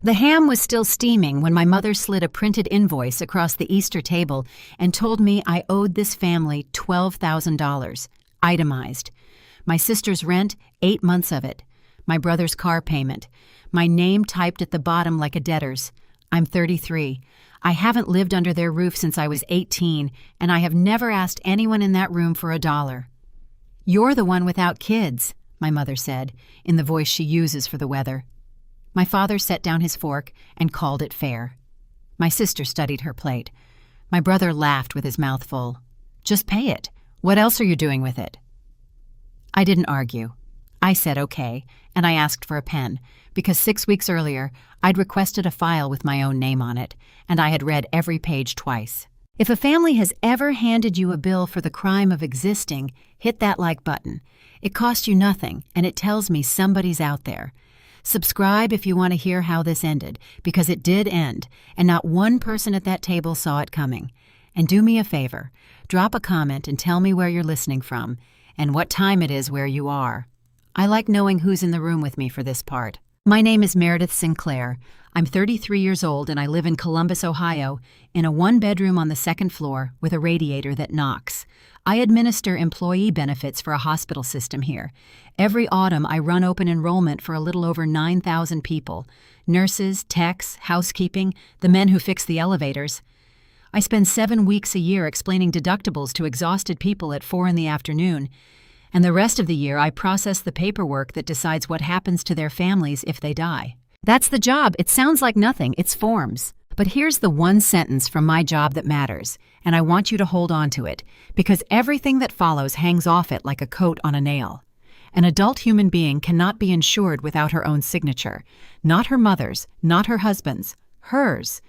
The ham was still steaming when my mother slid a printed invoice across the Easter table and told me I owed this family $12,000, itemized. My sister's rent, 8 months of it. My brother's car payment. My name typed at the bottom like a debtor's. I'm 33. I haven't lived under their roof since I was 18, and I have never asked anyone in that room for $1. "You're the one without kids," my mother said, in the voice she uses for the weather. My father set down his fork and called it fair. My sister studied her plate. My brother laughed with his mouth full. "Just pay it. What else are you doing with it?" I didn't argue. I said okay, and I asked for a pen, because 6 weeks earlier, I'd requested a file with my own name on it, and I had read every page twice. If a family has ever handed you a bill for the crime of existing, hit that like button. It costs you nothing, and it tells me somebody's out there. Subscribe if you want to hear how this ended, because it did end, and not one person at that table saw it coming. And do me a favor, drop a comment and tell me where you're listening from, and what time it is where you are. I like knowing who's in the room with me for this part. My name is Meredith Sinclair. I'm 33 years old and I live in Columbus, Ohio, in a 1-bedroom on the 2nd floor with a radiator that knocks. I administer employee benefits for a hospital system here. Every autumn, I run open enrollment for a little over 9,000 people. Nurses, techs, housekeeping, the men who fix the elevators. I spend 7 weeks a year explaining deductibles to exhausted people at 4 in the afternoon. And the rest of the year, I process the paperwork that decides what happens to their families if they die. That's the job. It sounds like nothing. It's forms. But here's the one sentence from my job that matters, and I want you to hold on to it, because everything that follows hangs off it like a coat on a nail. An adult human being cannot be insured without her own signature. Not her mother's, not her husband's, hers.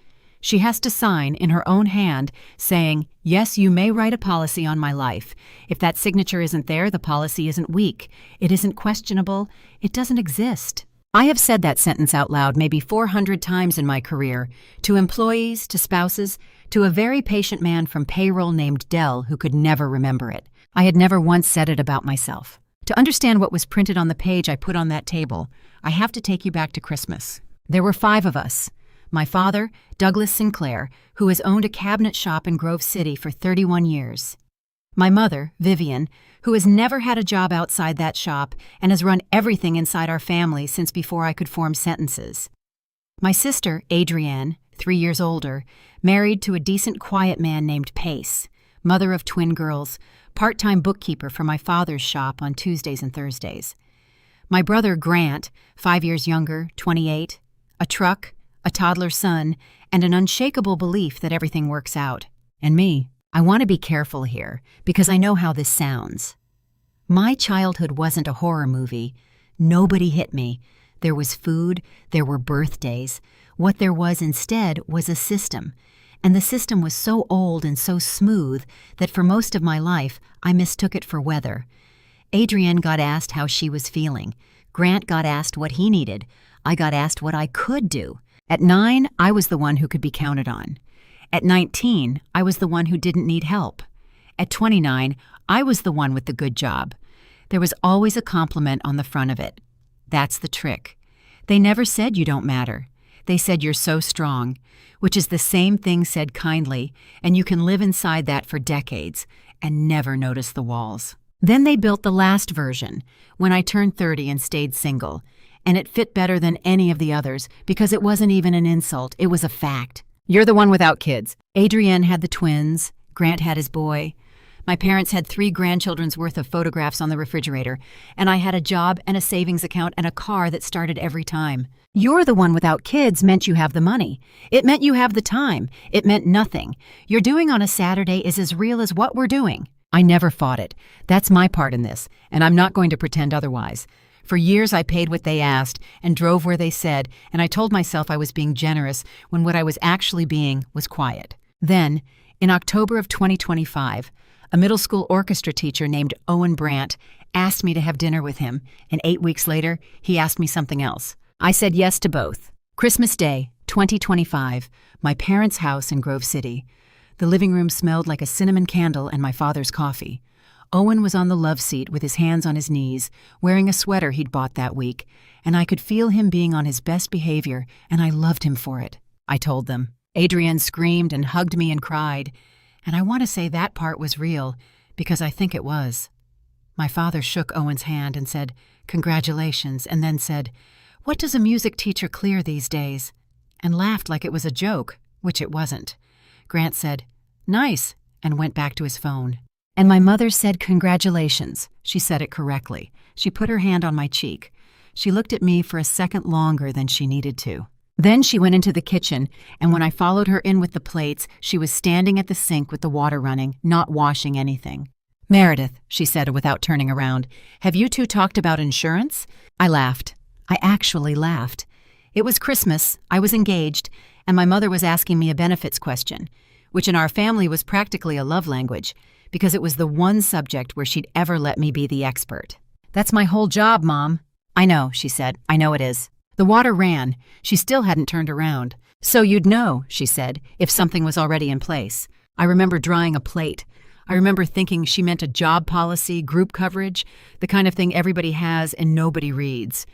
She has to sign in her own hand saying, "Yes, you may write a policy on my life." If that signature isn't there, the policy isn't weak. It isn't questionable. It doesn't exist. I have said that sentence out loud maybe 400 times in my career, to employees, to spouses, to a very patient man from payroll named Dell who could never remember it. I had never once said it about myself. To understand what was printed on the page I put on that table, I have to take you back to Christmas. There were 5 of us. My father, Douglas Sinclair, who has owned a cabinet shop in Grove City for 31 years. My mother, Vivian, who has never had a job outside that shop and has run everything inside our family since before I could form sentences. My sister, Adrienne, 3 years older, married to a decent, quiet man named Pace, mother of twin girls, part-time bookkeeper for my father's shop on Tuesdays and Thursdays. My brother, Grant, 5 years younger, 28, a truck, a toddler son, and an unshakable belief that everything works out. And me. I want to be careful here, because I know how this sounds. My childhood wasn't a horror movie. Nobody hit me. There was food, there were birthdays. What there was instead was a system. And the system was so old and so smooth that for most of my life, I mistook it for weather. Adrienne got asked how she was feeling. Grant got asked what he needed. I got asked what I could do. At 9, I was the one who could be counted on. At 19, I was the one who didn't need help. At 29, I was the one with the good job. There was always a compliment on the front of it. That's the trick. They never said you don't matter. They said you're so strong, which is the same thing said kindly, and you can live inside that for decades and never notice the walls. Then they built the last version, when I turned 30 and stayed single, and it fit better than any of the others because it wasn't even an insult, it was a fact. You're the one without kids. Adrienne had the twins. Grant had his boy. My parents had 3 grandchildren's worth of photographs on the refrigerator, and I had a job and a savings account and a car that started every time. You're the one without kids meant you have the money. It meant you have the time. It meant nothing. You're doing on a Saturday is as real as what we're doing. I never fought it. That's my part in this, and I'm not going to pretend otherwise. For years I paid what they asked and drove where they said, and I told myself I was being generous when what I was actually being was quiet. Then, in October of 2025, a middle school orchestra teacher named Owen Brandt asked me to have dinner with him, and 8 weeks later, he asked me something else. I said yes to both. Christmas Day, 2025, my parents' house in Grove City. The living room smelled like a cinnamon candle and my father's coffee. Owen was on the love seat with his hands on his knees, wearing a sweater he'd bought that week, and I could feel him being on his best behavior, and I loved him for it, I told them. Adrienne screamed and hugged me and cried, and I want to say that part was real, because I think it was. My father shook Owen's hand and said, "Congratulations," and then said, "What does a music teacher clear these days?" and laughed like it was a joke, which it wasn't. Grant said, "Nice," and went back to his phone. And my mother said, "Congratulations." She said it correctly. She put her hand on my cheek. She looked at me for a second longer than she needed to. Then she went into the kitchen, and when I followed her in with the plates, she was standing at the sink with the water running, not washing anything. "Meredith," she said without turning around, "have you two talked about insurance?" I laughed. I actually laughed. It was Christmas, I was engaged, and my mother was asking me a benefits question, which in our family was practically a love language, because it was the one subject where she'd ever let me be the expert. "That's my whole job, Mom." "I know," she said. "I know it is." The water ran. She still hadn't turned around. "So you'd know," she said, "if something was already in place." I remember drying a plate. I remember thinking she meant a job policy, group coverage, the kind of thing everybody has and nobody reads.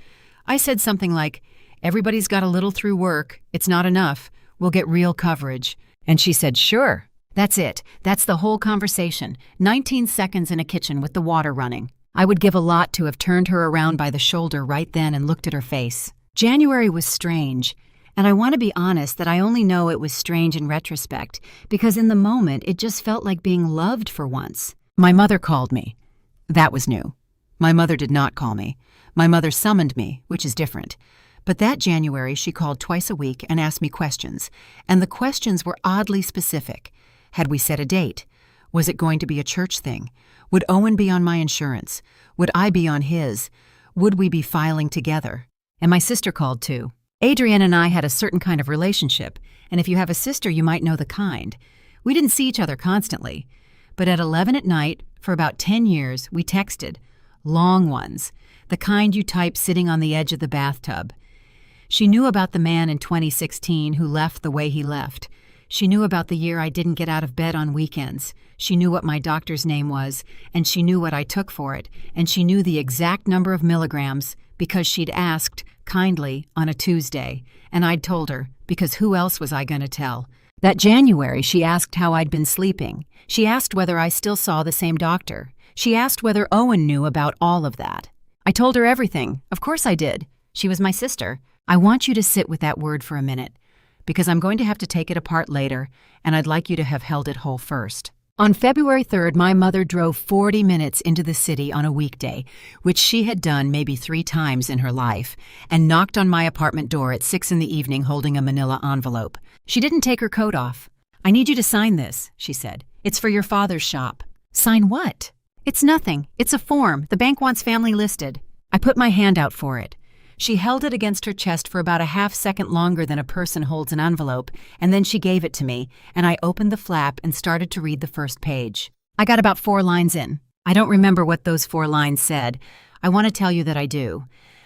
I said something like, "Everybody's got a little through work. It's not enough. We'll get real coverage." And she said, "Sure." That's it. That's the whole conversation. 19 seconds in a kitchen with the water running. I would give a lot to have turned her around by the shoulder right then and looked at her face. January was strange, and I want to be honest that I only know it was strange in retrospect, because in the moment it just felt like being loved for once. My mother called me. That was new. My mother did not call me. My mother summoned me, which is different. But that January she called twice a week and asked me questions, and the questions were oddly specific. Had we set a date? Was it going to be a church thing? Would Owen be on my insurance? Would I be on his? Would we be filing together? And my sister called too. Adrienne and I had a certain kind of relationship, and if you have a sister, you might know the kind. We didn't see each other constantly, but at 11 at night, for about 10 years, we texted. Long ones, the kind you type sitting on the edge of the bathtub. She knew about the man in 2016 who left the way he left. She knew about the year I didn't get out of bed on weekends. She knew what my doctor's name was, and she knew what I took for it, and she knew the exact number of milligrams because she'd asked, kindly, on a Tuesday, and I'd told her, because who else was I going to tell? That January, she asked how I'd been sleeping. She asked whether I still saw the same doctor. She asked whether Owen knew about all of that. I told her everything. Of course I did. She was my sister. I want you to sit with that word for a minute, because I'm going to have to take it apart later, and I'd like you to have held it whole first. On February 3rd, my mother drove 40 minutes into the city on a weekday, which she had done maybe 3 times in her life, and knocked on my apartment door at 6 in the evening holding a manila envelope. She didn't take her coat off. "I need you to sign this," she said. "It's for your father's shop." "Sign what?" "It's nothing. It's a form. The bank wants family listed." I put my hand out for it. She held it against her chest for about a half-second longer than a person holds an envelope, and then she gave it to me, and I opened the flap and started to read the first page. I got about 4 lines in. I don't remember what those 4 lines said. I want to tell you that I do.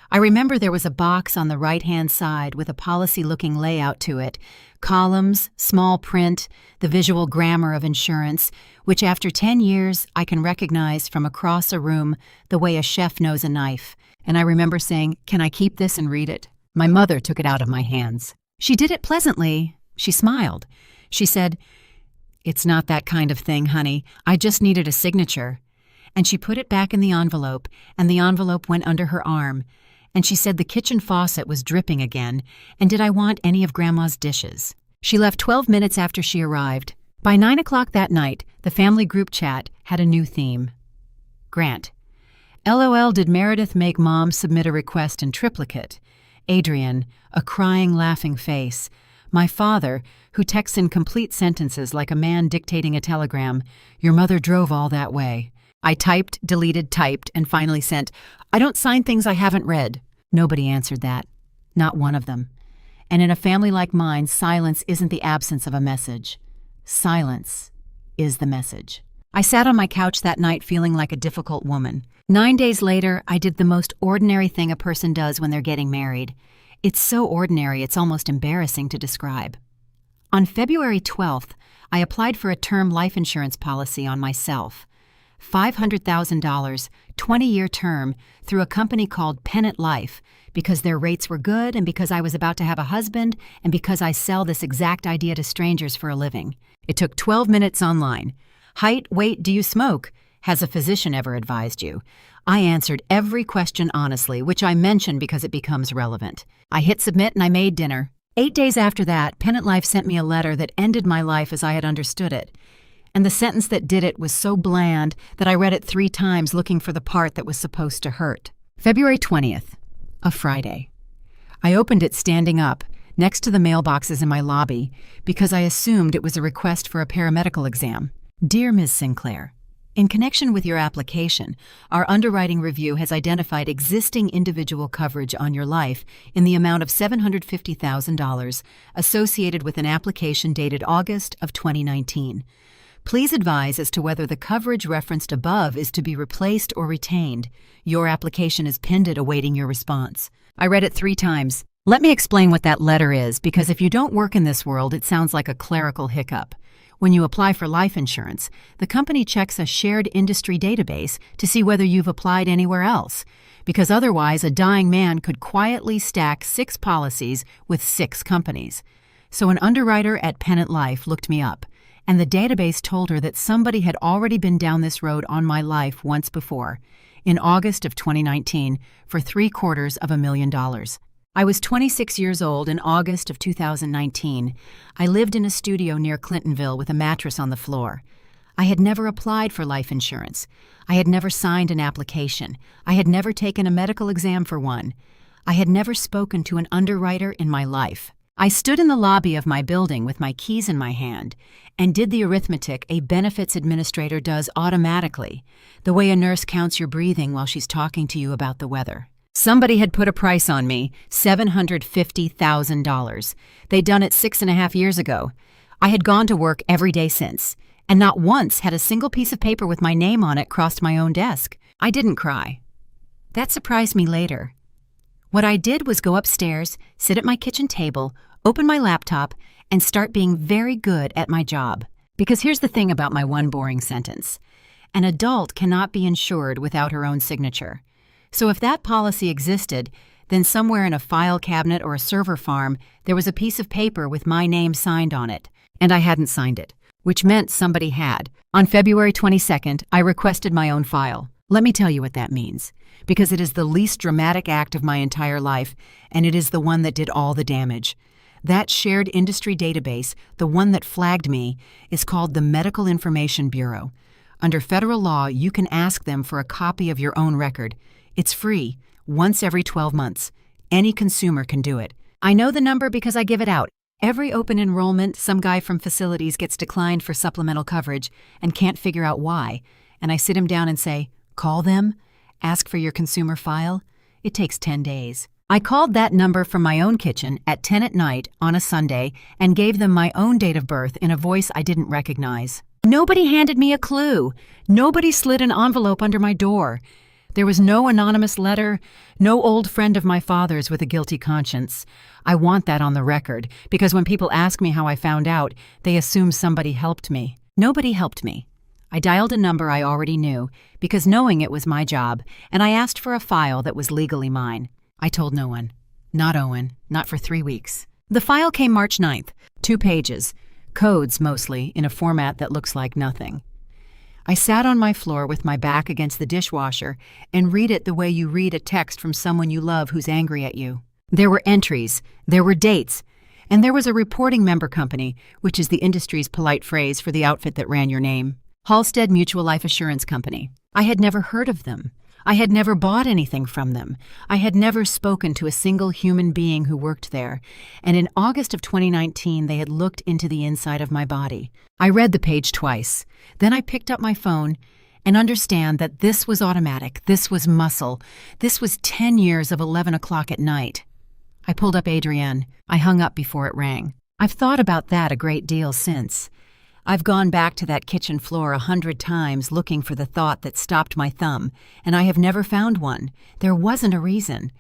I remember there was a box on the right-hand side with a policy-looking layout to it, columns, small print, the visual grammar of insurance, which after 10 years I can recognize from across a room the way a chef knows a knife. And I remember saying, "Can I keep this and read it?" My mother took it out of my hands. She did it pleasantly. She smiled. She said, "It's not that kind of thing, honey. I just needed a signature." And she put it back in the envelope, and the envelope went under her arm. And she said the kitchen faucet was dripping again, and did I want any of Grandma's dishes? She left 12 minutes after she arrived. By 9 o'clock that night, the family group chat had a new theme. Grant. LOL, did Meredith make Mom submit a request in triplicate? Adrienne, a crying, laughing face. My father, who texts in complete sentences like a man dictating a telegram. Your mother drove all that way. I typed, deleted, typed, and finally sent, I don't sign things I haven't read. Nobody answered that. Not one of them. And in a family like mine, silence isn't the absence of a message. Silence is the message. I sat on my couch that night feeling like a difficult woman. 9 days later, I did the most ordinary thing a person does when they're getting married. It's so ordinary, it's almost embarrassing to describe. On February 12th, I applied for a term life insurance policy on myself. $500,000, 20-year term, through a company called Pennant Life, because their rates were good and because I was about to have a husband and because I sell this exact idea to strangers for a living. It took 12 minutes online. Height, weight, do you smoke? Has a physician ever advised you? I answered every question honestly, which I mentioned because it becomes relevant. I hit submit and I made dinner. 8 days after that, Pennant Life sent me a letter that ended my life as I had understood it. And the sentence that did it was so bland that I read it 3 times looking for the part that was supposed to hurt. February 20th, a Friday. I opened it standing up, next to the mailboxes in my lobby, because I assumed it was a request for a paramedical exam. Dear Ms. Sinclair, in connection with your application, our underwriting review has identified existing individual coverage on your life in the amount of $750,000 associated with an application dated August of 2019. Please advise as to whether the coverage referenced above is to be replaced or retained. Your application is pending awaiting your response. I read it 3 times. Let me explain what that letter is, because if you don't work in this world, it sounds like a clerical hiccup. When you apply for life insurance, the company checks a shared industry database to see whether you've applied anywhere else, because otherwise a dying man could quietly stack 6 policies with 6 companies. So an underwriter at Pennant Life looked me up, and the database told her that somebody had already been down this road on my life once before, in August of 2019, for $750,000. I was 26 years old in August of 2019. I lived in a studio near Clintonville with a mattress on the floor. I had never applied for life insurance. I had never signed an application. I had never taken a medical exam for one. I had never spoken to an underwriter in my life. I stood in the lobby of my building with my keys in my hand and did the arithmetic a benefits administrator does automatically, the way a nurse counts your breathing while she's talking to you about the weather. Somebody had put a price on me, $750,000. They'd done it 6.5 years ago. I had gone to work every day since, and not once had a single piece of paper with my name on it crossed my own desk. I didn't cry. That surprised me later. What I did was go upstairs, sit at my kitchen table, open my laptop, and start being very good at my job. Because here's the thing about my one boring sentence. An adult cannot be insured without her own signature. So if that policy existed, then somewhere in a file cabinet or a server farm, there was a piece of paper with my name signed on it, and I hadn't signed it, which meant somebody had. On February 22nd, I requested my own file. Let me tell you what that means, because it is the least dramatic act of my entire life, and it is the one that did all the damage. That shared industry database, the one that flagged me, is called the Medical Information Bureau. Under federal law, you can ask them for a copy of your own record. It's free, once every 12 months. Any consumer can do it. I know the number because I give it out. Every open enrollment, some guy from facilities gets declined for supplemental coverage and can't figure out why. And I sit him down and say, call them, ask for your consumer file. It takes 10 days. I called that number from my own kitchen at 10 at night on a Sunday and gave them my own date of birth in a voice I didn't recognize. Nobody handed me a clue. Nobody slid an envelope under my door. There was no anonymous letter, no old friend of my father's with a guilty conscience. I want that on the record, because when people ask me how I found out, they assume somebody helped me. Nobody helped me. I dialed a number I already knew, because knowing it was my job, and I asked for a file that was legally mine. I told no one. Not Owen. Not for 3 weeks. The file came March 9th. 2 pages. Codes, mostly, in a format that looks like nothing. I sat on my floor with my back against the dishwasher and read it the way you read a text from someone you love who's angry at you. There were entries, there were dates, and there was a reporting member company, which is the industry's polite phrase for the outfit that ran your name. Halstead Mutual Life Assurance Company. I had never heard of them. I had never bought anything from them. I had never spoken to a single human being who worked there. And in August of 2019, they had looked into the inside of my body. I read the page twice. Then I picked up my phone and understand that this was automatic. This was muscle. This was 10 years of 11 o'clock at night. I pulled up Adrienne. I hung up before it rang. I've thought about that a great deal since. I've gone back to that kitchen floor 100 times looking for the thought that stopped my thumb, and I have never found one. There wasn't a reason.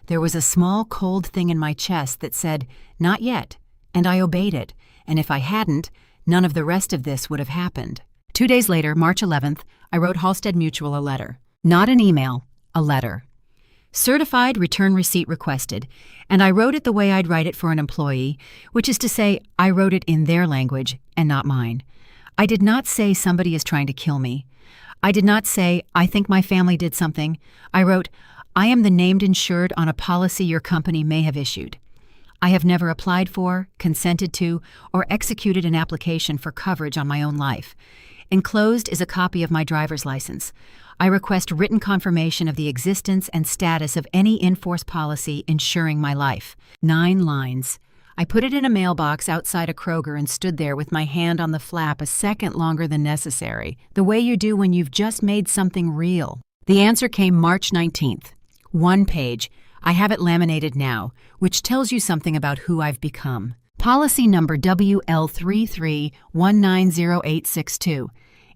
There was a small cold thing in my chest that said, not yet, and I obeyed it, and if I hadn't, none of the rest of this would have happened. 2 days later, March 11th, I wrote Halstead Mutual a letter. Not an email, a letter. Certified return receipt requested, and I wrote it the way I'd write it for an employee, which is to say, I wrote it in their language and not mine. I did not say somebody is trying to kill me. I did not say, I think my family did something. I wrote, I am the named insured on a policy your company may have issued. I have never applied for, consented to, or executed an application for coverage on my own life. Enclosed is a copy of my driver's license. I request written confirmation of the existence and status of any in-force policy insuring my life. 9 lines. I put it in a mailbox outside a Kroger and stood there with my hand on the flap a second longer than necessary, the way you do when you've just made something real. The answer came March 19th. 1 page. I have it laminated now, which tells you something about who I've become. Policy number WL33190862.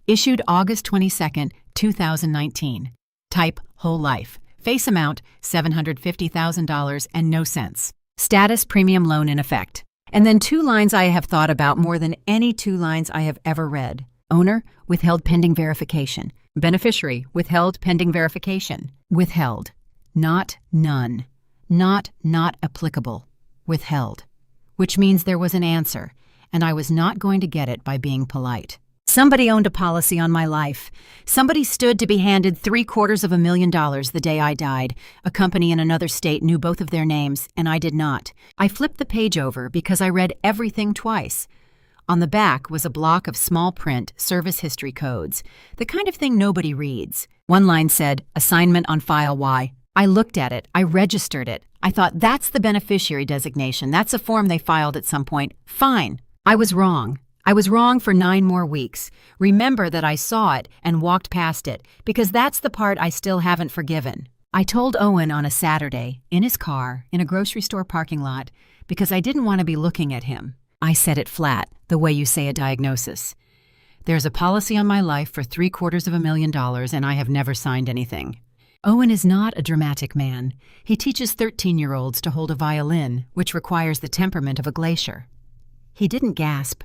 Issued August 22, 2019. Type whole life. Face amount $750,000 and no cents. Status premium loan in effect. And then 2 lines I have thought about more than any 2 lines I have ever read. Owner, withheld pending verification. Beneficiary, withheld pending verification. Withheld. Not none. Not applicable. Withheld. Which means there was an answer, and I was not going to get it by being polite. Somebody owned a policy on my life. Somebody stood to be handed $750,000 the day I died. A company in another state knew both of their names, and I did not. I flipped the page over because I read everything twice. On the back was a block of small print service history codes, the kind of thing nobody reads. 1 line said, assignment on file Y. I looked at it. I registered it. I thought, that's the beneficiary designation. That's a form they filed at some point. Fine. I was wrong. I was wrong for 9 more weeks. Remember that I saw it and walked past it, because that's the part I still haven't forgiven. I told Owen on a Saturday, in his car, in a grocery store parking lot, because I didn't want to be looking at him. I said it flat, the way you say a diagnosis. There's a policy on my life for $750,000, and I have never signed anything. Owen is not a dramatic man. He teaches 13-year-olds to hold a violin, which requires the temperament of a glacier. He didn't gasp.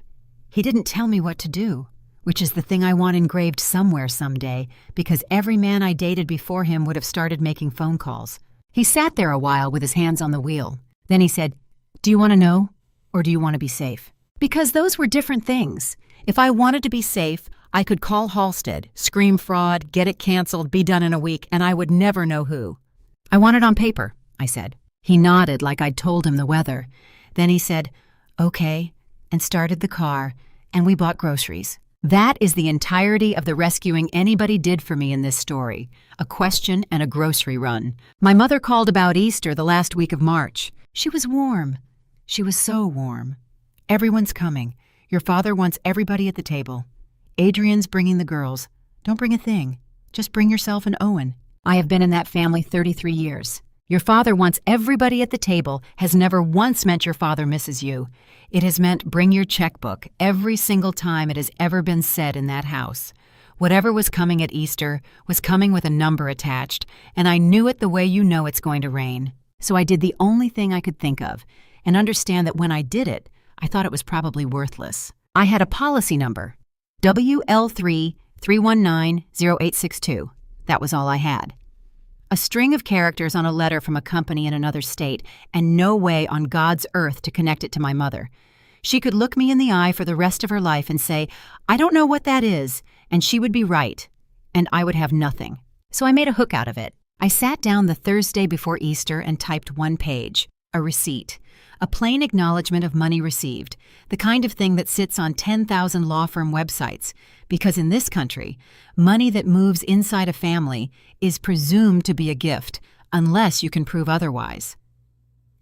He didn't tell me what to do, which is the thing I want engraved somewhere someday, because every man I dated before him would have started making phone calls. He sat there a while with his hands on the wheel. Then he said, do you want to know, or do you want to be safe? Because those were different things. If I wanted to be safe, I could call Halstead, scream fraud, get it canceled, be done in a week, and I would never know who. I want it on paper, I said. He nodded like I'd told him the weather. Then he said, okay, and started the car, and we bought groceries. That is the entirety of the rescuing anybody did for me in this story, a question and a grocery run. My mother called about Easter the last week of March. She was warm. She was so warm. Everyone's coming. Your father wants everybody at the table. Adrian's bringing the girls. Don't bring a thing. Just bring yourself and Owen. I have been in that family 33 years. Your father wants everybody at the table has never once meant your father misses you. It has meant bring your checkbook every single time it has ever been said in that house. Whatever was coming at Easter was coming with a number attached, and I knew it the way you know it's going to rain. So I did the only thing I could think of, and understand that when I did it, I thought it was probably worthless. I had a policy number. WL33190862. That was all I had. A string of characters on a letter from a company in another state, and no way on God's earth to connect it to my mother. She could look me in the eye for the rest of her life and say, I don't know what that is, and she would be right, and I would have nothing. So I made a hook out of it. I sat down the Thursday before Easter and typed 1 page, a receipt. A plain acknowledgement of money received, the kind of thing that sits on 10,000 law firm websites, because in this country, money that moves inside a family is presumed to be a gift, unless you can prove otherwise.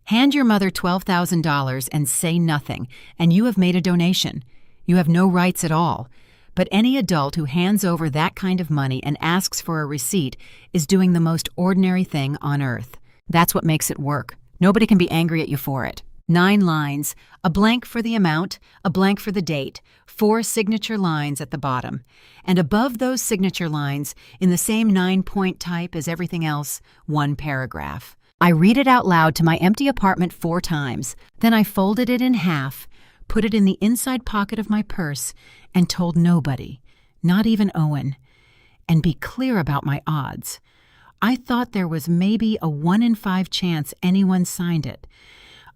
Hand your mother $12,000 and say nothing, and you have made a donation. You have no rights at all. But any adult who hands over that kind of money and asks for a receipt is doing the most ordinary thing on earth. That's what makes it work. Nobody can be angry at you for it. 9 lines, a blank for the amount, a blank for the date, 4 signature lines at the bottom. And above those signature lines, in the same 9-point type as everything else, 1 paragraph. I read it out loud to my empty apartment 4 times. Then I folded it in half, put it in the inside pocket of my purse, and told nobody, not even Owen, and be clear about my odds. I thought there was maybe a 1 in 5 chance anyone signed it.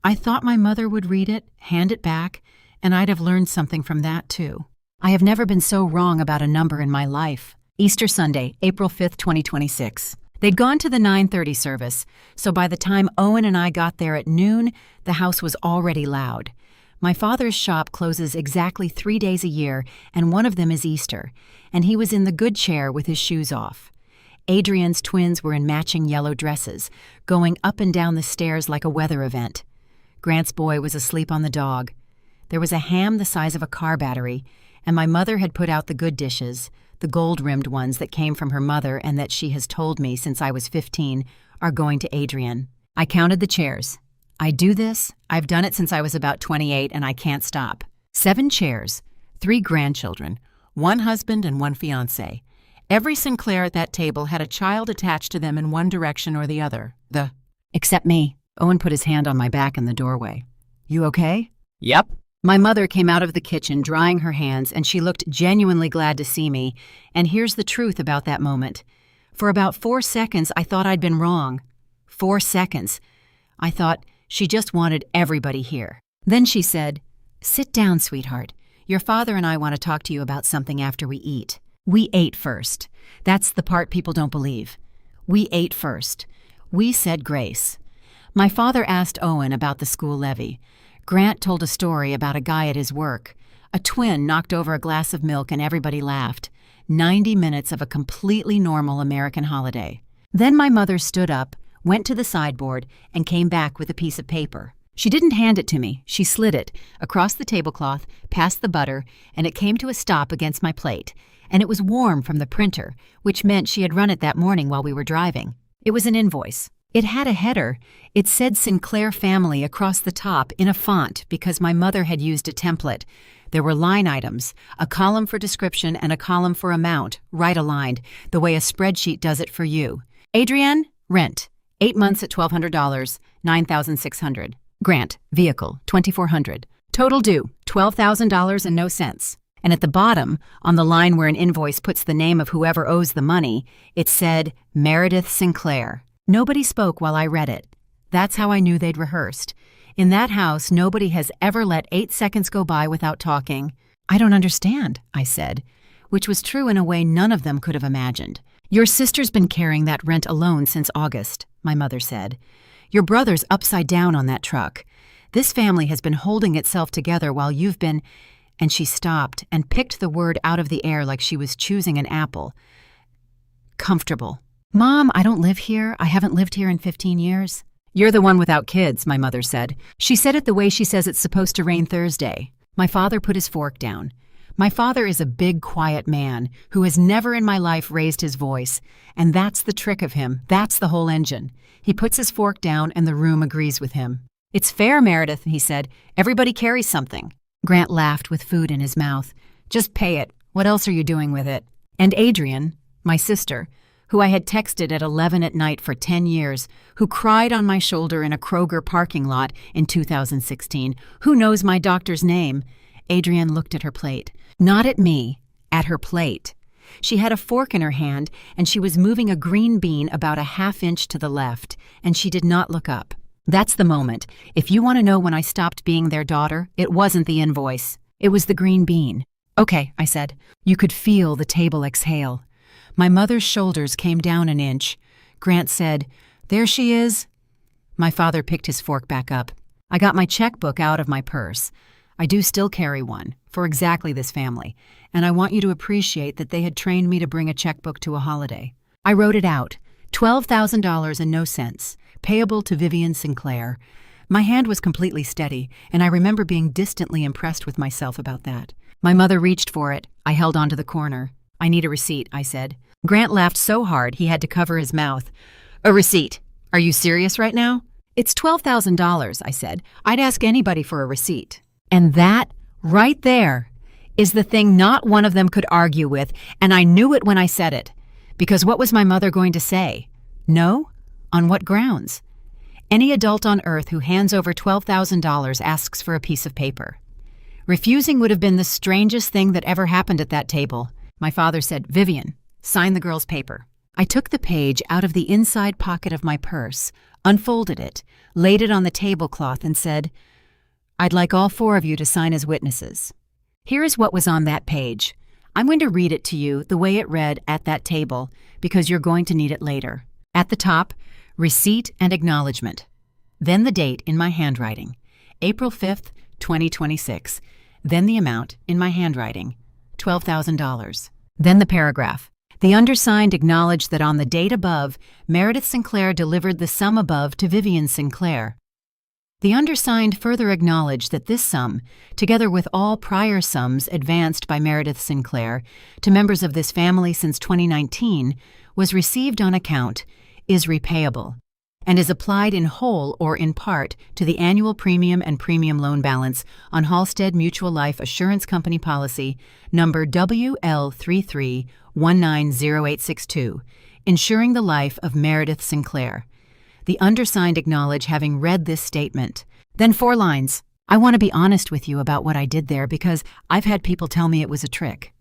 I thought my mother would read it, hand it back, and I'd have learned something from that too. I have never been so wrong about a number in my life. Easter Sunday, April 5th, 2026. They'd gone to the 9:30 service, so by the time Owen and I got there at noon, the house was already loud. My father's shop closes exactly 3 days a year, and one of them is Easter, and he was in the good chair with his shoes off. Adrian's twins were in matching yellow dresses, going up and down the stairs like a weather event. Grant's boy was asleep on the dog. There was a ham the size of a car battery, and my mother had put out the good dishes, the gold-rimmed ones that came from her mother and that she has told me since I was 15 are going to Adrian. I counted the chairs. I do this. I've done it since I was about 28, and I can't stop. 7 chairs, 3 grandchildren, 1 husband and 1 fiancé. Every Sinclair at that table had a child attached to them in one direction or the other. Except me. Owen put his hand on my back in the doorway. You okay? Yep. My mother came out of the kitchen drying her hands, and she looked genuinely glad to see me. And here's the truth about that moment. For about 4 seconds, I thought I'd been wrong. 4 seconds. I thought she just wanted everybody here. Then she said, "Sit down, sweetheart. Your father and I want to talk to you about something after we eat." We ate first. That's the part people don't believe. We ate first. We said grace. My father asked Owen about the school levy. Grant told a story about a guy at his work. A twin knocked over a glass of milk and everybody laughed. 90 minutes of a completely normal American holiday. Then my mother stood up, went to the sideboard, and came back with a piece of paper. She didn't hand it to me. She slid it across the tablecloth, past the butter, and it came to a stop against my plate. And it was warm from the printer, which meant she had run it that morning while we were driving. It was an invoice. It had a header. It said Sinclair Family across the top in a font because my mother had used a template. There were line items, a column for description and a column for amount, right aligned, the way a spreadsheet does it for you. Adrian, rent, 8 months at $1,200, $9,600. Grant, vehicle, $2,400. Total due, $12,000 and no cents. And at the bottom, on the line where an invoice puts the name of whoever owes the money, it said Meredith Sinclair. Nobody spoke while I read it. That's how I knew they'd rehearsed. In that house, nobody has ever let 8 seconds go by without talking. "I don't understand," I said, which was true in a way none of them could have imagined. "Your sister's been carrying that rent alone since August," my mother said. "Your brother's upside down on that truck. This family has been holding itself together while you've been—" And she stopped and picked the word out of the air like she was choosing an apple. "Comfortable." "Mom, I don't live here. I haven't lived here in 15 years. "You're the one without kids," my mother said. She said it the way she says it's supposed to rain Thursday. My father put his fork down. My father is a big, quiet man who has never in my life raised his voice. And that's the trick of him. That's the whole engine. He puts his fork down and the room agrees with him. "It's fair, Meredith," he said. "Everybody carries something." Grant laughed with food in his mouth. "Just pay it. What else are you doing with it?" And Adrian, my sister, who I had texted at 11 at night for 10 years, who cried on my shoulder in a Kroger parking lot in 2016, who knows my doctor's name. Adrian looked at her plate. Not at me, at her plate. She had a fork in her hand, and she was moving a green bean about a half-inch to the left, and she did not look up. That's the moment. If you want to know when I stopped being their daughter, it wasn't the invoice. It was the green bean. "Okay," I said. You could feel the table exhale. My mother's shoulders came down an inch. Grant said, "There she is." My father picked his fork back up. I got my checkbook out of my purse. I do still carry one, for exactly this family, and I want you to appreciate that they had trained me to bring a checkbook to a holiday. I wrote it out, $12,000 and no cents, payable to Vivian Sinclair. My hand was completely steady, and I remember being distantly impressed with myself about that. My mother reached for it. I held onto the corner. "I need a receipt," I said. Grant laughed so hard he had to cover his mouth. "A receipt? Are you serious right now?" "It's $12,000, I said. "I'd ask anybody for a receipt." And that, right there, is the thing not one of them could argue with, and I knew it when I said it. Because what was my mother going to say? No? On what grounds? Any adult on earth who hands over $12,000 asks for a piece of paper. Refusing would have been the strangest thing that ever happened at that table. My father said, "Vivian, sign the girl's paper." I took the page out of the inside pocket of my purse, unfolded it, laid it on the tablecloth, and said, "I'd like all 4 of you to sign as witnesses." Here is what was on that page. I'm going to read it to you the way it read at that table because you're going to need it later. At the top, receipt and acknowledgement. Then the date in my handwriting, April 5th, 2026. Then the amount in my handwriting, $12,000. Then the paragraph. The undersigned acknowledged that on the date above, Meredith Sinclair delivered the sum above to Vivian Sinclair. The undersigned further acknowledged that this sum, together with all prior sums advanced by Meredith Sinclair to members of this family since 2019, was received on account, is repayable, and is applied in whole or in part to the annual premium and premium loan balance on Halstead Mutual Life Assurance Company policy number WL33190862, insuring the life of Meredith Sinclair. The undersigned acknowledge having read this statement. Then 4 lines. I want to be honest with you about what I did there because I've had people tell me it was a trick.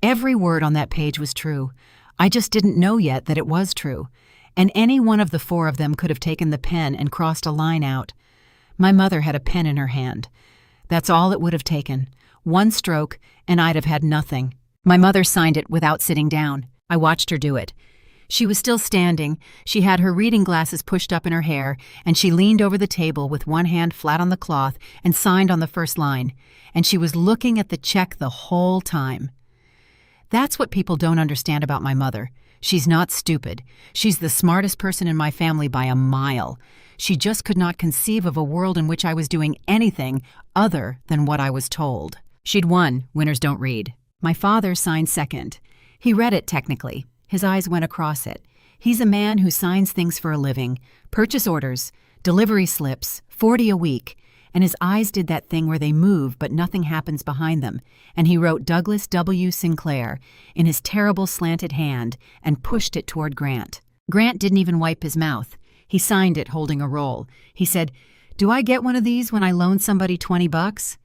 Every word on that page was true. I just didn't know yet that it was true. And any one of the 4 of them could have taken the pen and crossed a line out. My mother had a pen in her hand. That's all it would have taken. 1 stroke, and I'd have had nothing. My mother signed it without sitting down. I watched her do it. She was still standing, she had her reading glasses pushed up in her hair, and she leaned over the table with one hand flat on the cloth and signed on the first line, and she was looking at the check the whole time. That's what people don't understand about my mother. She's not stupid. She's the smartest person in my family by a mile. She just could not conceive of a world in which I was doing anything other than what I was told. She'd won. Winners don't read. My father signed second. He read it technically. His eyes went across it. He's a man who signs things for a living, purchase orders, delivery slips, 40 a week, and his eyes did that thing where they move but nothing happens behind them, and he wrote Douglas W. Sinclair in his terrible slanted hand and pushed it toward Grant. Grant didn't even wipe his mouth. He signed it holding a roll. He said, "Do I get one of these when I loan somebody $20?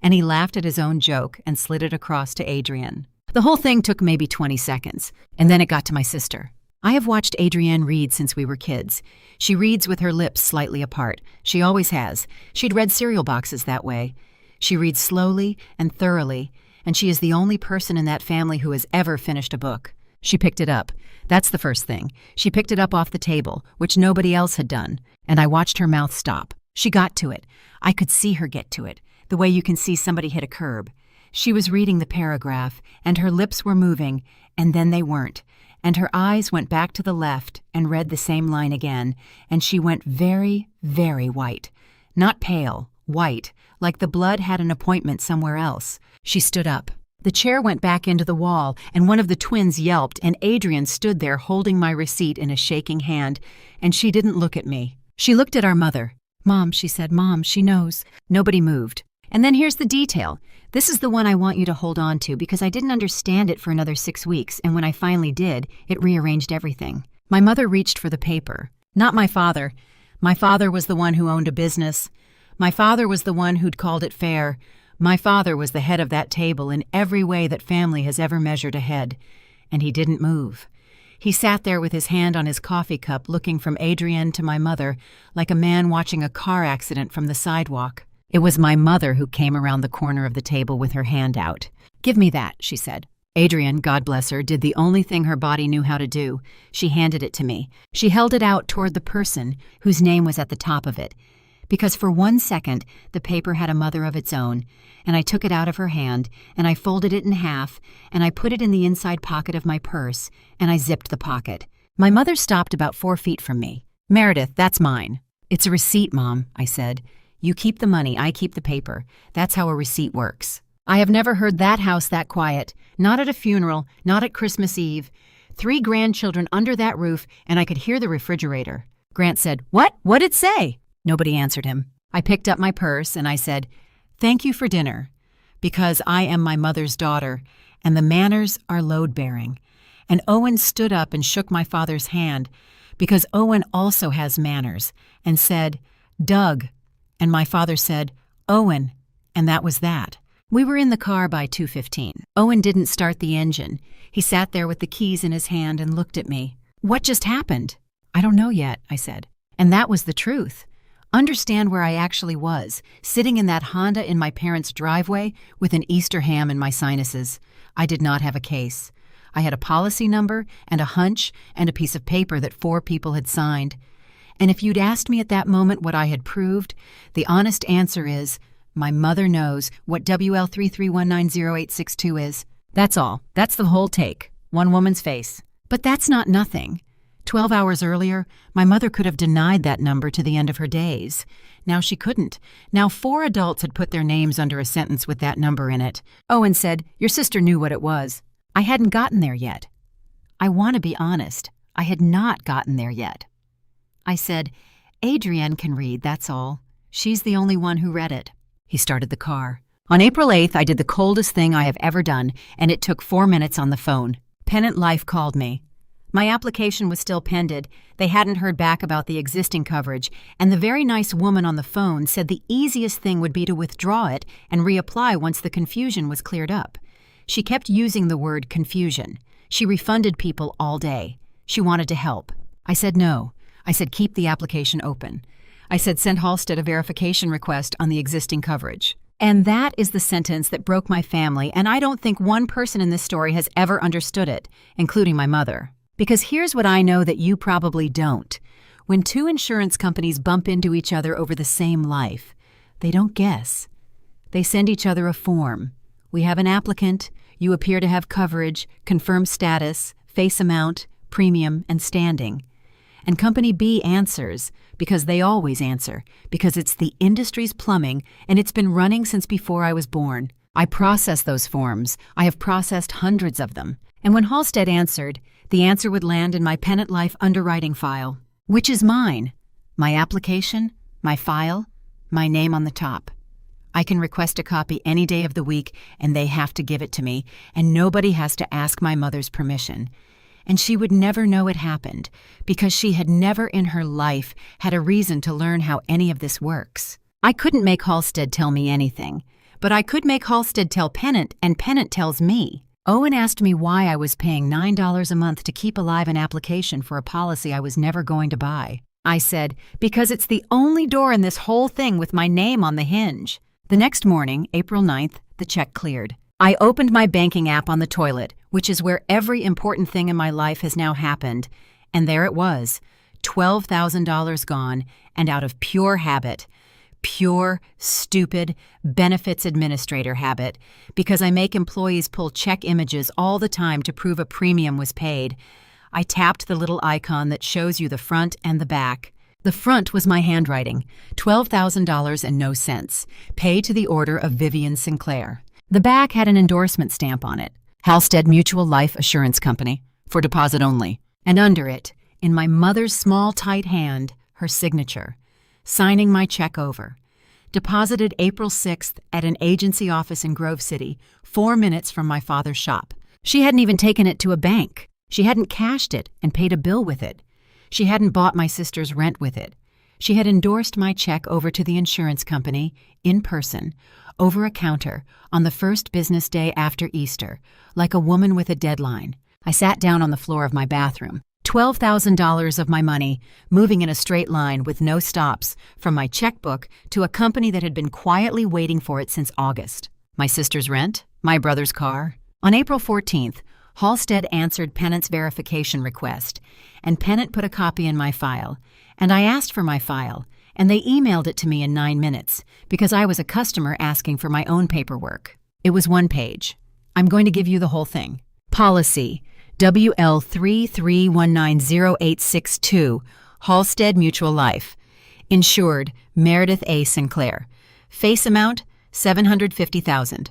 And he laughed at his own joke and slid it across to Adrienne. The whole thing took maybe 20 seconds, and then it got to my sister. I have watched Adrienne read since we were kids. She reads with her lips slightly apart. She always has. She'd read cereal boxes that way. She reads slowly and thoroughly, and she is the only person in that family who has ever finished a book. She picked it up. That's the first thing. She picked it up off the table, which nobody else had done, and I watched her mouth stop. She got to it. I could see her get to it, the way you can see somebody hit a curb. She was reading the paragraph, and her lips were moving, and then they weren't, and her eyes went back to the left and read the same line again, and she went very, very white. Not pale, white, like the blood had an appointment somewhere else. She stood up. The chair went back into the wall, and one of the twins yelped, and Adrienne stood there holding my receipt in a shaking hand, and she didn't look at me. She looked at our mother. "Mom," she said, "Mom, she knows." Nobody moved. And then here's the detail. This is the one I want you to hold on to because I didn't understand it for another 6 weeks, and when I finally did, it rearranged everything. My mother reached for the paper. Not my father. My father was the one who owned a business. My father was the one who'd called it fair. My father was the head of that table in every way that family has ever measured a head. And he didn't move. He sat there with his hand on his coffee cup looking from Adrienne to my mother like a man watching a car accident from the sidewalk. It was my mother who came around the corner of the table with her hand out. "Give me that," she said. Adrienne, God bless her, did the only thing her body knew how to do. She handed it to me. She held it out toward the person whose name was at the top of it. Because for 1 second, the paper had a mother of its own, and I took it out of her hand, and I folded it in half, and I put it in the inside pocket of my purse, and I zipped the pocket. My mother stopped about 4 feet from me. "Meredith, that's mine." "It's a receipt, Mom," I said. "You keep the money, I keep the paper. That's how a receipt works." I have never heard that house that quiet. Not at a funeral, not at Christmas Eve. 3 grandchildren under that roof, and I could hear the refrigerator. Grant said, "What? What'd it say?" Nobody answered him. I picked up my purse and I said, "Thank you for dinner, because I am my mother's daughter, and the Manners are load-bearing." And Owen stood up and shook my father's hand, because Owen also has manners, and said, "Doug." And my father said, "Owen," and that was that. We were in the car by 2:15. Owen didn't start the engine. He sat there with the keys in his hand and looked at me. "What just happened?" "I don't know yet," I said. And that was the truth. Understand where I actually was, sitting in that Honda in my parents' driveway with an Easter ham in my sinuses. I did not have a case. I had a policy number and a hunch and a piece of paper that 4 people had signed. And if you'd asked me at that moment what I had proved, the honest answer is, my mother knows what WL33190862 is. That's all. That's the whole take. One woman's face. But that's not nothing. 12 hours earlier, my mother could have denied that number to the end of her days. Now she couldn't. Now 4 adults had put their names under a sentence with that number in it. Owen said, "Your sister knew what it was." I hadn't gotten there yet. I want to be honest. I had not gotten there yet. I said, "Adrienne can read, that's all. She's the only one who read it." He started the car. On April 8th, I did the coldest thing I have ever done, and it took 4 minutes on the phone. Pennant Life called me. My application was still pended. They hadn't heard back about the existing coverage, and the very nice woman on the phone said the easiest thing would be to withdraw it and reapply once the confusion was cleared up. She kept using the word confusion. She refunded people all day. She wanted to help. I said no. I said keep the application open. I said send Halstead a verification request on the existing coverage. And that is the sentence that broke my family, and I don't think one person in this story has ever understood it, including my mother. Because here's what I know that you probably don't. When 2 insurance companies bump into each other over the same life, they don't guess. They send each other a form. We have an applicant, you appear to have coverage, confirm status, face amount, premium, and standing. And Company B answers, because they always answer, because it's the industry's plumbing, and it's been running since before I was born. I process those forms. I have processed hundreds of them. And when Halstead answered, the answer would land in my Pennant Life underwriting file, which is mine. My application, my file, my name on the top. I can request a copy any day of the week, and they have to give it to me, and nobody has to ask my mother's permission. And she would never know it happened, because she had never in her life had a reason to learn how any of this works. I couldn't make Halstead tell me anything, but I could make Halstead tell Pennant, and Pennant tells me. Owen asked me why I was paying $9 a month to keep alive an application for a policy I was never going to buy. I said, because it's the only door in this whole thing with my name on the hinge. The next morning, April 9th, the check cleared. I opened my banking app on the toilet, which is where every important thing in my life has now happened, and there it was, $12,000 gone, and out of pure habit. Pure, stupid, benefits administrator habit, because I make employees pull check images all the time to prove a premium was paid. I tapped the little icon that shows you the front and the back. The front was my handwriting, $12,000 and no cents, pay to the order of Vivian Sinclair. The back had an endorsement stamp on it, Halstead Mutual Life Assurance Company, for deposit only. And under it, in my mother's small, tight hand, her signature. Signing my check over. Deposited April 6th at an agency office in Grove City, 4 minutes from my father's shop. She hadn't even taken it to a bank. She hadn't cashed it and paid a bill with it. She hadn't bought my sister's rent with it. She had endorsed my check over to the insurance company, in person, over a counter, on the first business day after Easter, like a woman with a deadline. I sat down on the floor of my bathroom. $12,000 of my money, moving in a straight line with no stops, from my checkbook to a company that had been quietly waiting for it since August. My sister's rent, my brother's car. On April 14th, Halstead answered Pennant's verification request, and Pennant put a copy in my file, and I asked for my file, and they emailed it to me in 9 minutes, because I was a customer asking for my own paperwork. It was 1 page. I'm going to give you the whole thing. Policy. WL33190862, Halstead Mutual Life. Insured, Meredith A. Sinclair. Face amount, $750,000.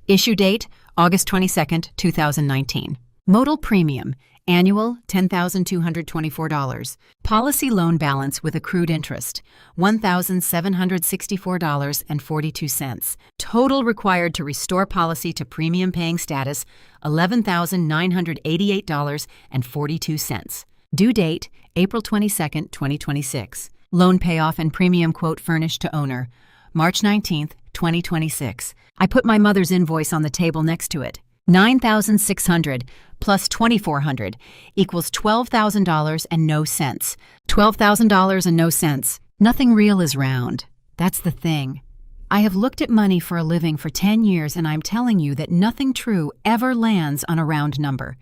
Issue date, August 22, 2019. Modal premium, annual, $10,224. Policy loan balance with accrued interest, $1,764.42. Total required to restore policy to premium paying status, $11,988.42. Due date, April 22, 2026. Loan payoff and premium quote furnished to owner. March 19th, 2026. I put my mother's invoice on the table next to it. $9,600 plus $2,400 equals $12,000 and no cents. $12,000 and no cents. Nothing real is round. That's the thing. I have looked at money for a living for 10 years, and I'm telling you that nothing true ever lands on a round number.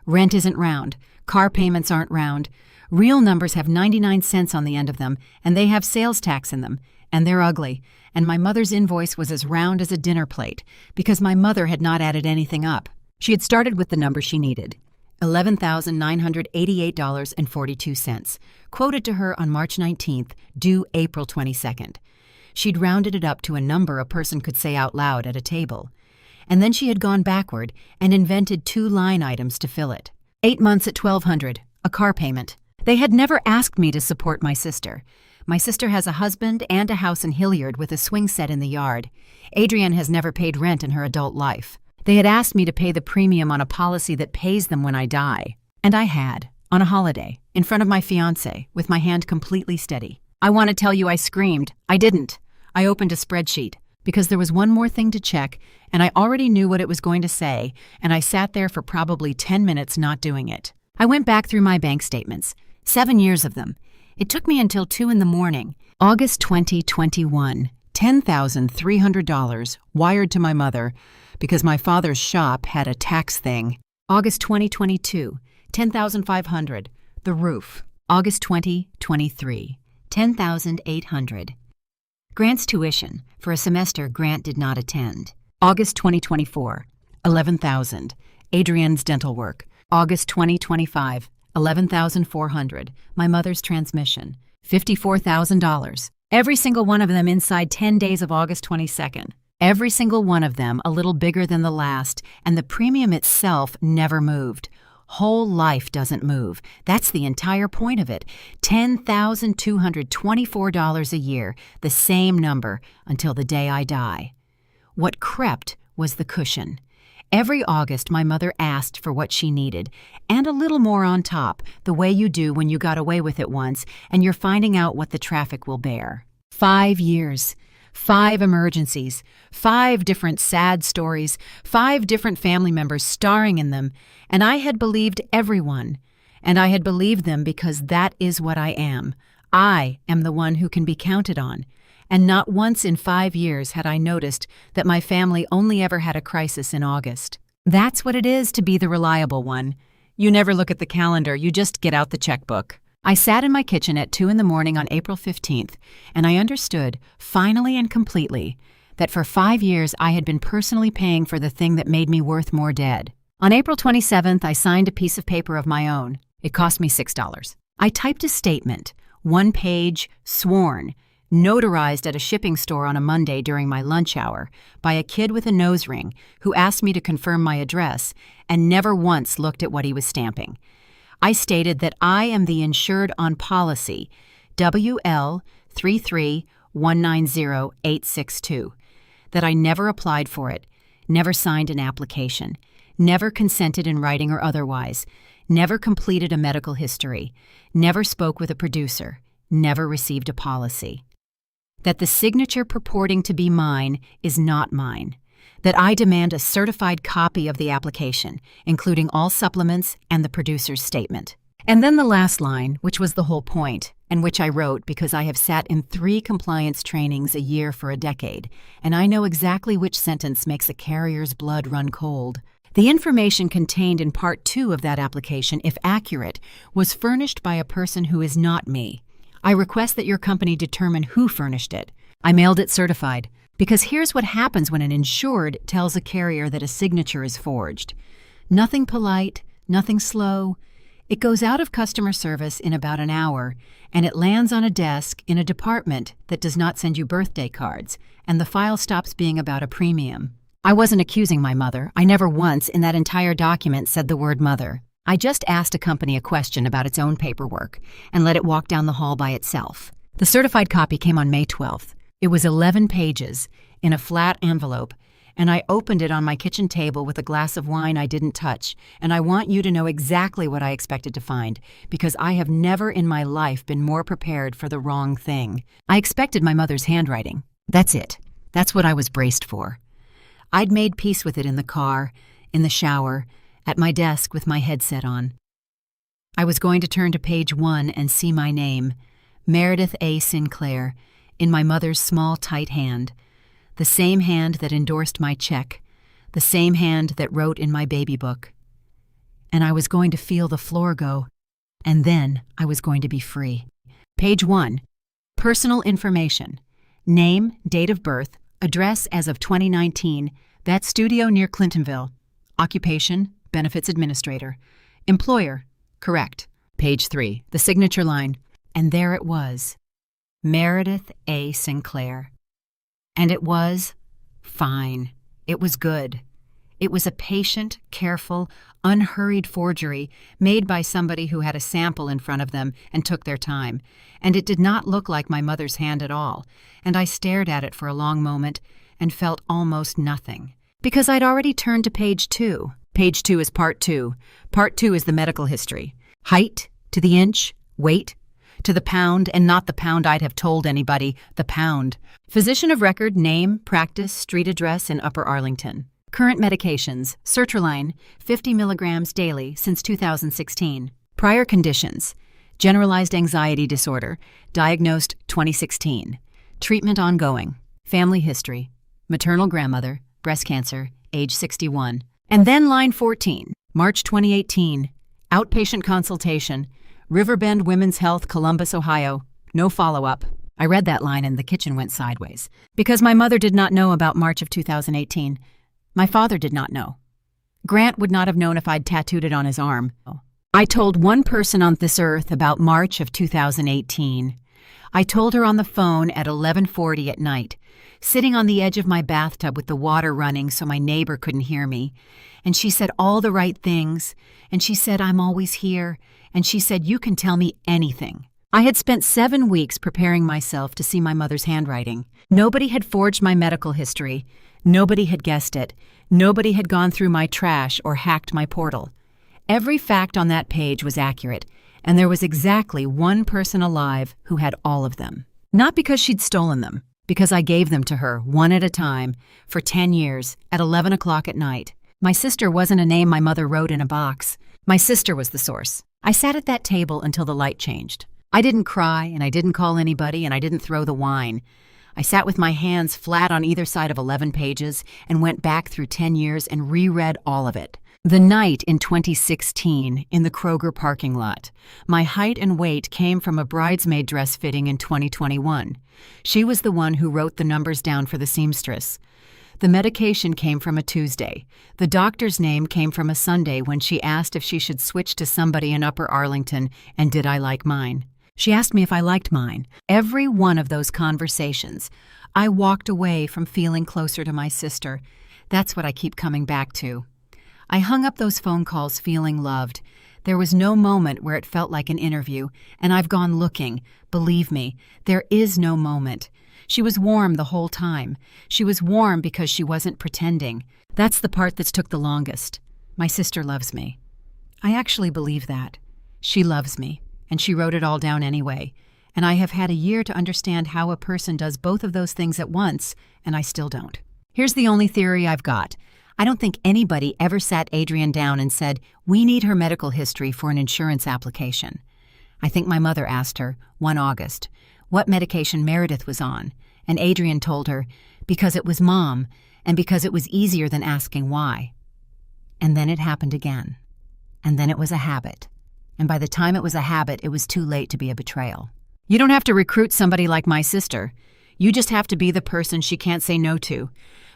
Rent isn't round. Car payments aren't round. Real numbers have 99 cents on the end of them, and they have sales tax in them, and they're ugly. And my mother's invoice was as round as a dinner plate, because my mother had not added anything up. She had started with the number she needed, $11,988.42, quoted to her on March 19th, due April 22nd. She'd rounded it up to a number a person could say out loud at a table. And then she had gone backward and invented 2 line items to fill it. 8 months at $1,200, a car payment. They had never asked me to support my sister. My sister has a husband and a house in Hilliard with a swing set in the yard. Adrienne has never paid rent in her adult life. They had asked me to pay the premium on a policy that pays them when I die. And I had, on a holiday, in front of my fiancé, with my hand completely steady. I want to tell you I screamed. I didn't. I opened a spreadsheet, because there was one more thing to check, and I already knew what it was going to say, and I sat there for probably 10 minutes not doing it. I went back through my bank statements, 7 years of them. It took me until 2 in the morning. August 2021, $10,300 wired to my mother because my father's shop had a tax thing. August 2022, $10,500, the roof. August 2023, $10,800. Grant's tuition. For a semester, Grant did not attend. August 2024, $11,000. Adrienne's dental work. August 2025, $11,400. My mother's transmission. $54,000. Every single one of them inside 10 days of August 22nd. Every single one of them a little bigger than the last, and the premium itself never moved. Whole life doesn't move. That's the entire point of it. $10,224 a year, the same number, until the day I die. What crept was the cushion. Every August, my mother asked for what she needed, and a little more on top, the way you do when you got away with it once, and you're finding out what the traffic will bear. 5 years. 5 emergencies, 5 different sad stories, 5 different family members starring in them, and I had believed everyone. And I had believed them because that is what I am. I am the one who can be counted on. And not once in 5 years had I noticed that my family only ever had a crisis in August. That's what it is to be the reliable one. You never look at the calendar, you just get out the checkbook. I sat in my kitchen at 2 in the morning on April 15th, and I understood, finally and completely, that for 5 years I had been personally paying for the thing that made me worth more dead. On April 27th, I signed a piece of paper of my own. It cost me $6. I typed a statement, 1 page, sworn, notarized at a shipping store on a Monday during my lunch hour by a kid with a nose ring who asked me to confirm my address and never once looked at what he was stamping. I stated that I am the insured on policy WL33190-862, that I never applied for it, never signed an application, never consented in writing or otherwise, never completed a medical history, never spoke with a producer, never received a policy. That the signature purporting to be mine is not mine. That I demand a certified copy of the application, including all supplements and the producer's statement. And then the last line, which was the whole point, and which I wrote because I have sat in 3 compliance trainings a year for a decade, and I know exactly which sentence makes a carrier's blood run cold. The information contained in Part 2 of that application, if accurate, was furnished by a person who is not me. I request that your company determine who furnished it. I mailed it certified. Because here's what happens when an insured tells a carrier that a signature is forged. Nothing polite, nothing slow. It goes out of customer service in about an hour, and it lands on a desk in a department that does not send you birthday cards, and the file stops being about a premium. I wasn't accusing my mother. I never once in that entire document said the word mother. I just asked a company a question about its own paperwork and let it walk down the hall by itself. The certified copy came on May 12th. It was 11 pages in a flat envelope, and I opened it on my kitchen table with a glass of wine I didn't touch, and I want you to know exactly what I expected to find, because I have never in my life been more prepared for the wrong thing. I expected my mother's handwriting. That's it. That's what I was braced for. I'd made peace with it in the car, in the shower, at my desk with my headset on. I was going to turn to page 1 and see my name, Meredith A. Sinclair, in my mother's small, tight hand, the same hand that endorsed my check, the same hand that wrote in my baby book. And I was going to feel the floor go, and then I was going to be free. Page 1. Personal information. Name, date of birth, address as of 2019, that studio near Clintonville. Occupation, benefits administrator. Employer, correct. Page 3, the signature line. And there it was, Meredith A. Sinclair. And it was fine. It was good. It was a patient, careful, unhurried forgery made by somebody who had a sample in front of them and took their time. And it did not look like my mother's hand at all. And I stared at it for a long moment and felt almost nothing. Because I'd already turned to page 2. Page 2 is part 2. Part 2 is the medical history. Height, to the inch, weight, to the pound, and not the pound I'd have told anybody, the pound. Physician of record, name, practice, street address in Upper Arlington. Current medications, sertraline, 50 milligrams daily since 2016. Prior conditions, generalized anxiety disorder, diagnosed 2016. Treatment ongoing. Family history, maternal grandmother, breast cancer, age 61. And then line 14, March 2018, outpatient consultation, Riverbend Women's Health, Columbus, Ohio. No follow-up. I read that line and the kitchen went sideways. Because my mother did not know about March of 2018. My father did not know. Grant would not have known if I'd tattooed it on his arm. I told one person on this earth about March of 2018. I told her on the phone at 11:40 at night, sitting on the edge of my bathtub with the water running so my neighbor couldn't hear me. And she said all the right things. And she said, I'm always here. And she said, you can tell me anything. I had spent 7 weeks preparing myself to see my mother's handwriting. Nobody had forged my medical history. Nobody had guessed it. Nobody had gone through my trash or hacked my portal. Every fact on that page was accurate, and there was exactly one person alive who had all of them. Not because she'd stolen them, because I gave them to her, one at a time, for 10 years, at 11 o'clock at night. My sister wasn't a name my mother wrote in a box. My sister was the source. I sat at that table until the light changed. I didn't cry, and I didn't call anybody, and I didn't throw the wine. I sat with my hands flat on either side of 11 pages and went back through 10 years and reread all of it. The night in 2016 in the Kroger parking lot. My height and weight came from a bridesmaid dress fitting in 2021. She was the one who wrote the numbers down for the seamstress. The medication came from a Tuesday. The doctor's name came from a Sunday when she asked if she should switch to somebody in Upper Arlington and did I like mine. She asked me if I liked mine. Every one of those conversations, I walked away from feeling closer to my sister. That's what I keep coming back to. I hung up those phone calls feeling loved. There was no moment where it felt like an interview, and I've gone looking. Believe me, there is no moment. She was warm the whole time. She was warm because she wasn't pretending. That's the part that's took the longest. My sister loves me. I actually believe that. She loves me. And she wrote it all down anyway. And I have had a year to understand how a person does both of those things at once, and I still don't. Here's the only theory I've got. I don't think anybody ever sat Adrienne down and said, we need her medical history for an insurance application. I think my mother asked her, one August, what medication Meredith was on, and Adrienne told her, because it was Mom, and because it was easier than asking why. And then it happened again. And then it was a habit. And by the time it was a habit, it was too late to be a betrayal. You don't have to recruit somebody like my sister. You just have to be the person she can't say no to.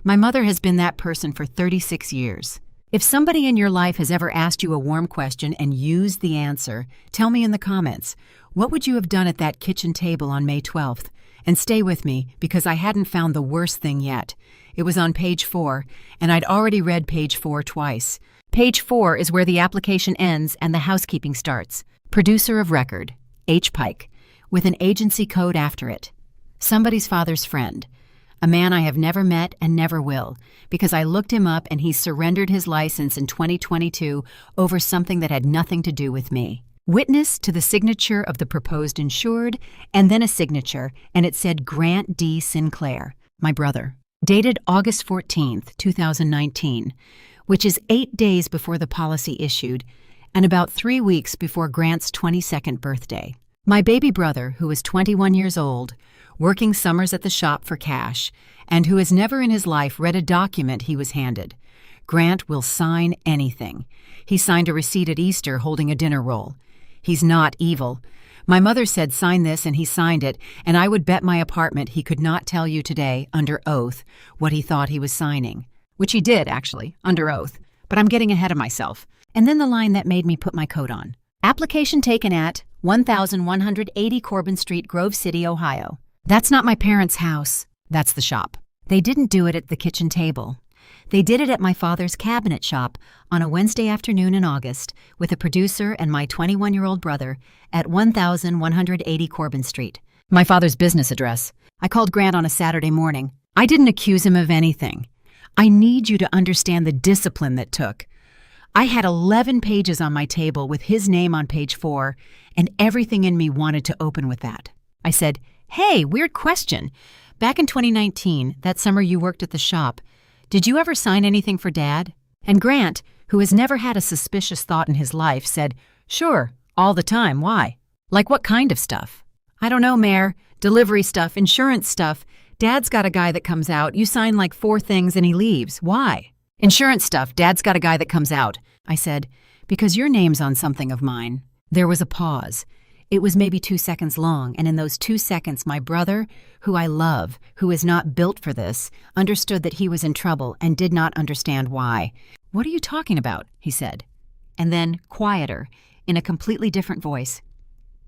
My mother has been that person for 36 years. If somebody in your life has ever asked you a warm question and used the answer, tell me in the comments, what would you have done at that kitchen table on May 12th? And stay with me, because I hadn't found the worst thing yet. It was on page 4, and I'd already read page 4 twice. Page 4 is where the application ends and the housekeeping starts. Producer of record, H. Pike, with an agency code after it. Somebody's father's friend. A man I have never met and never will, because I looked him up and he surrendered his license in 2022 over something that had nothing to do with me. Witness to the signature of the proposed insured, and then a signature, and it said Grant D. Sinclair. my brother. Dated August 14th, 2019, which is 8 days before the policy issued and about 3 weeks before Grant's 22nd birthday. My baby brother, who is 21 years old, working summers at the shop for cash, and who has never in his life read a document he was handed. Grant will sign anything. He signed a receipt at Easter holding a dinner roll. He's not evil. My mother said sign this and he signed it, and I would bet my apartment he could not tell you today, under oath, what he thought he was signing. Which he did, actually, under oath. But I'm getting ahead of myself. And then the line that made me put my coat on. Application taken at 1180 Corbin Street, Grove City, Ohio. That's not my parents' house. That's the shop. They didn't do it at the kitchen table. They did it at my father's cabinet shop on a Wednesday afternoon in August with a producer and my 21-year-old brother at 1180 Corbin Street. My father's business address. I called Grant on a Saturday morning. I didn't accuse him of anything. I need you to understand the discipline that took. I had 11 pages on my table with his name on page 4, and everything in me wanted to open with that. I said, "Hey, weird question. Back in 2019, that summer you worked at the shop, did you ever sign anything for Dad?" And Grant, who has never had a suspicious thought in his life, said, "Sure, all the time. Why?" "Like what kind of stuff?" "I don't know, Mayor. Delivery stuff, insurance stuff. Dad's got a guy that comes out. You sign like 4 things and he leaves. Why?" "Insurance stuff. Dad's got a guy that comes out." I said, "Because your name's on something of mine." There was a pause. It was maybe 2 seconds long, and in those 2 seconds, my brother, who I love, who is not built for this, understood that he was in trouble and did not understand why. "What are you talking about?" he said. And then, quieter, in a completely different voice,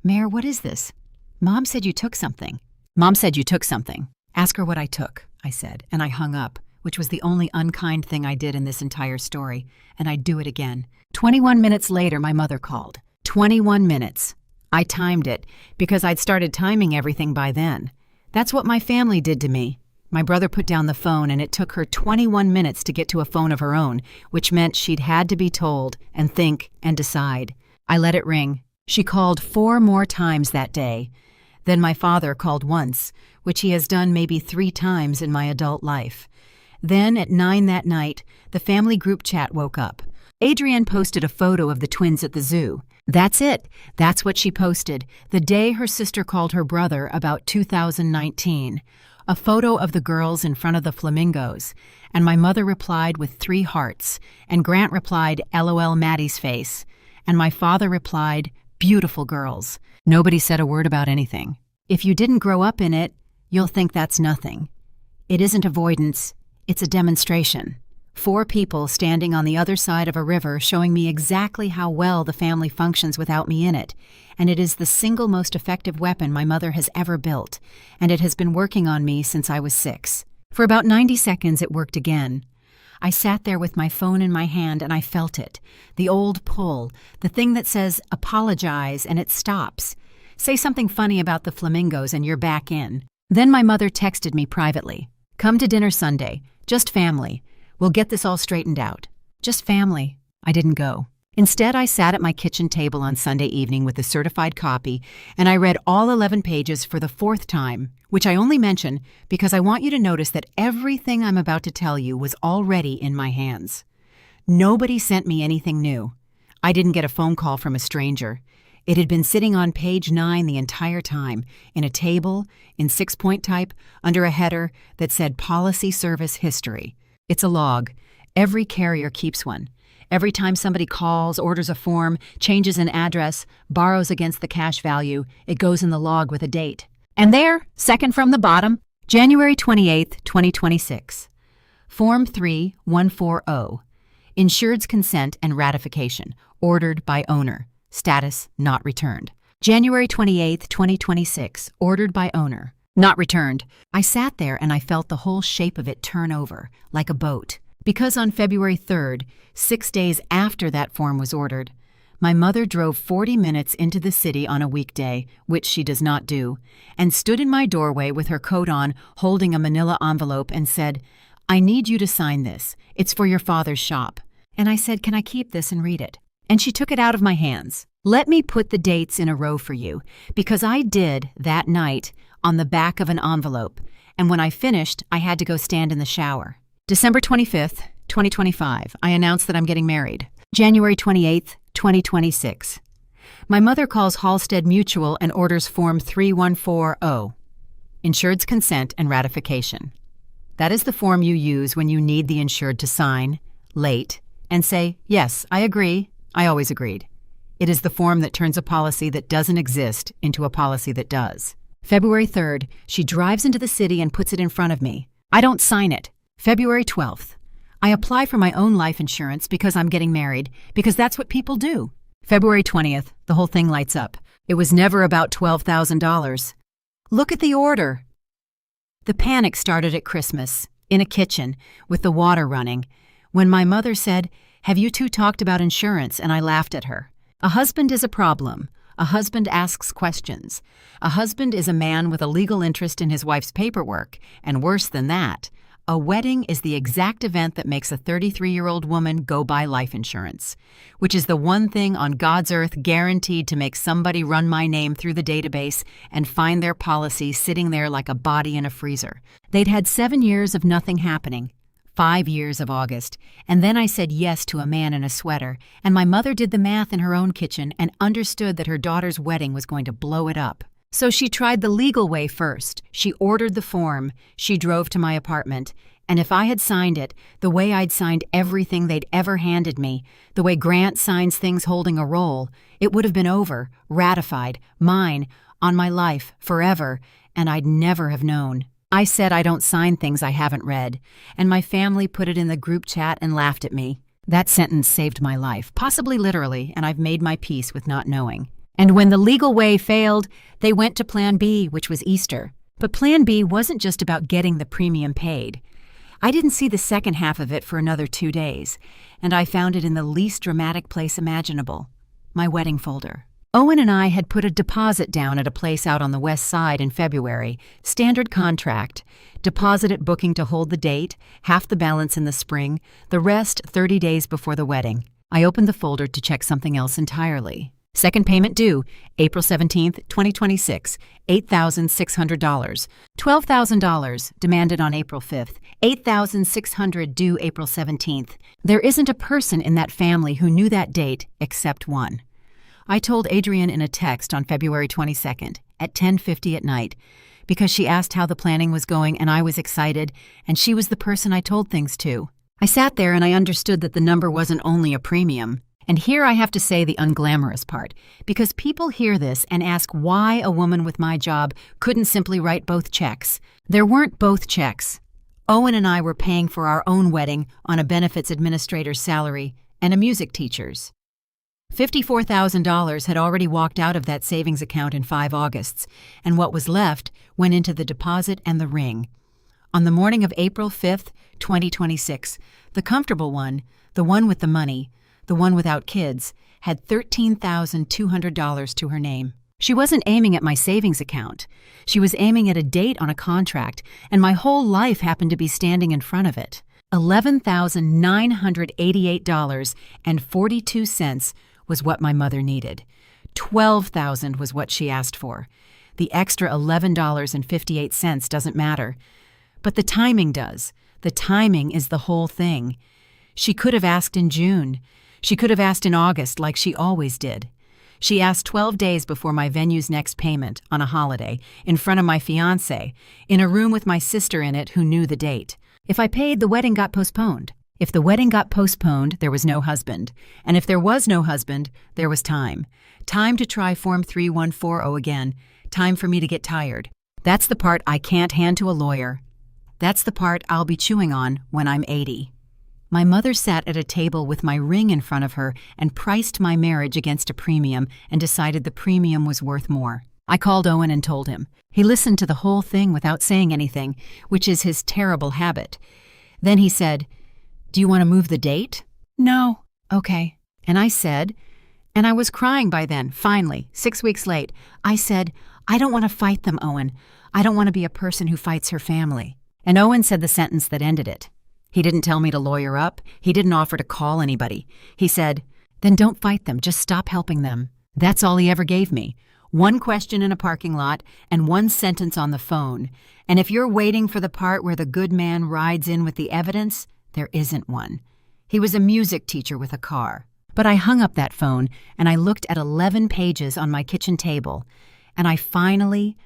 "Mayor, what is this? Mom said you took something." "Mom said you took something." "Ask her what I took," I said, and I hung up, which was the only unkind thing I did in this entire story, and I'd do it again. 21 minutes later, my mother called. 21 minutes. I timed it, because I'd started timing everything by then. That's what my family did to me. My brother put down the phone, and it took her 21 minutes to get to a phone of her own, which meant she'd had to be told and think and decide. I let it ring. She called 4 more times that day. Then my father called once, which he has done maybe 3 times in my adult life. Then at 9 that night, the family group chat woke up. Adrienne posted a photo of the twins at the zoo. That's it. That's what she posted, the day her sister called her brother about 2019. A photo of the girls in front of the flamingos, and my mother replied with 3 hearts, and Grant replied, LOL Maddie's face, and my father replied, beautiful girls. Nobody said a word about anything. If you didn't grow up in it, you'll think that's nothing. It isn't avoidance, it's a demonstration. 4 people standing on the other side of a river showing me exactly how well the family functions without me in it, and it is the single most effective weapon my mother has ever built, and it has been working on me since I was 6. For about 90 seconds it worked again. I sat there with my phone in my hand and I felt it, the old pull, the thing that says apologize and it stops. Say something funny about the flamingos and you're back in. Then my mother texted me privately, come to dinner Sunday, just family. We'll get this all straightened out. Just family. I didn't go. Instead, I sat at my kitchen table on Sunday evening with a certified copy, and I read all 11 pages for the 4th time, which I only mention because I want you to notice that everything I'm about to tell you was already in my hands. Nobody sent me anything new. I didn't get a phone call from a stranger. It had been sitting on page 9 the entire time, in a table, in 6-point type, under a header that said Policy Service History. It's a log. Every carrier keeps one. Every time somebody calls, orders a form, changes an address, borrows against the cash value, it goes in the log with a date. And there, second from the bottom, January 28th, 2026. Form 3140. Insured's consent and ratification. Ordered by owner. Status not returned. January 28th, 2026. Ordered by owner. Not returned. I sat there and I felt the whole shape of it turn over, like a boat. Because on February 3rd, 6 days after that form was ordered, my mother drove 40 minutes into the city on a weekday, which she does not do, and stood in my doorway with her coat on, holding a manila envelope, and said, I need you to sign this. It's for your father's shop. And I said, can I keep this and read it? And she took it out of my hands. Let me put the dates in a row for you, because I did, that night, on the back of an envelope, and when I finished, I had to go stand in the shower. December 25th, 2025, I announced that I'm getting married. January 28th, 2026. My mother calls Halstead Mutual and orders Form 3140, Insured's Consent and Ratification. That is the form you use when you need the insured to sign, late, and say, yes, I agree, I always agreed. It is the form that turns a policy that doesn't exist into a policy that does. February 3rd, she drives into the city and puts it in front of me. I don't sign it. February 12th, I apply for my own life insurance because I'm getting married, because that's what people do. February 20th, the whole thing lights up. It was never about $12,000. Look at the order. The panic started at Christmas, in a kitchen, with the water running, when my mother said, "Have you two talked about insurance?" And I laughed at her. A husband is a problem. A husband asks questions. A husband is a man with a legal interest in his wife's paperwork, and worse than that, a wedding is the exact event that makes a 33-year-old woman go buy life insurance, which is the one thing on God's earth guaranteed to make somebody run my name through the database and find their policy sitting there like a body in a freezer. They'd had 7 years of nothing happening, 5 years of August, and then I said yes to a man in a sweater, and my mother did the math in her own kitchen and understood that her daughter's wedding was going to blow it up. So she tried the legal way first. She ordered the form. She drove to my apartment. And if I had signed it, the way I'd signed everything they'd ever handed me, the way Grant signs things holding a roll, it would have been over, ratified, mine, on my life, forever, and I'd never have known. I said I don't sign things I haven't read, and my family put it in the group chat and laughed at me. That sentence saved my life, possibly literally, and I've made my peace with not knowing. And when the legal way failed, they went to Plan B, which was Easter. But Plan B wasn't just about getting the premium paid. I didn't see the second half of it for another 2 days, and I found it in the least dramatic place imaginable, my wedding folder. Owen and I had put a deposit down at a place out on the west side in February, standard contract, deposit at booking to hold the date, half the balance in the spring, the rest 30 days before the wedding. I opened the folder to check something else entirely. Second payment due, April 17th, 2026, $8,600. $12,000 demanded on April 5th, $8,600 due April 17th. There isn't a person in that family who knew that date except one. I told Adrienne in a text on February 22nd at 10:50 at night because she asked how the planning was going and I was excited, and she was the person I told things to. I sat there and I understood that the number wasn't only a premium. And here I have to say the unglamorous part, because people hear this and ask why a woman with my job couldn't simply write both checks. There weren't both checks. Owen and I were paying for our own wedding on a benefits administrator's salary and a music teacher's. $54,000 had already walked out of that savings account in 5 Augusts, and what was left went into the deposit and the ring. On the morning of April 5th, 2026, the comfortable one, the one with the money, the one without kids, had $13,200 to her name. She wasn't aiming at my savings account. She was aiming at a date on a contract, and my whole life happened to be standing in front of it. $11,988.42 was what my mother needed. $12,000 was what she asked for. The extra $11.58 doesn't matter. But the timing does. The timing is the whole thing. She could have asked in June. She could have asked in August like she always did. She asked 12 days before my venue's next payment, on a holiday, in front of my fiancé, in a room with my sister in it who knew the date. If I paid, the wedding got postponed. If the wedding got postponed, there was no husband. And if there was no husband, there was time. Time to try Form 3140 again. Time for me to get tired. That's the part I can't hand to a lawyer. That's the part I'll be chewing on when I'm 80. My mother sat at a table with my ring in front of her and priced my marriage against a premium and decided the premium was worth more. I called Owen and told him. He listened to the whole thing without saying anything, which is his terrible habit. Then he said, "Do you want to move the date?" "No." "Okay." And I said, and I was crying by then, finally, 6 weeks late, I said, "I don't want to fight them, Owen. I don't want to be a person who fights her family." And Owen said the sentence that ended it. He didn't tell me to lawyer up. He didn't offer to call anybody. He said, "Then don't fight them. Just stop helping them." That's all he ever gave me. One question in a parking lot and one sentence on the phone. And if you're waiting for the part where the good man rides in with the evidence, there isn't one. He was a music teacher with a car. But I hung up that phone and I looked at 11 pages on my kitchen table, and I finally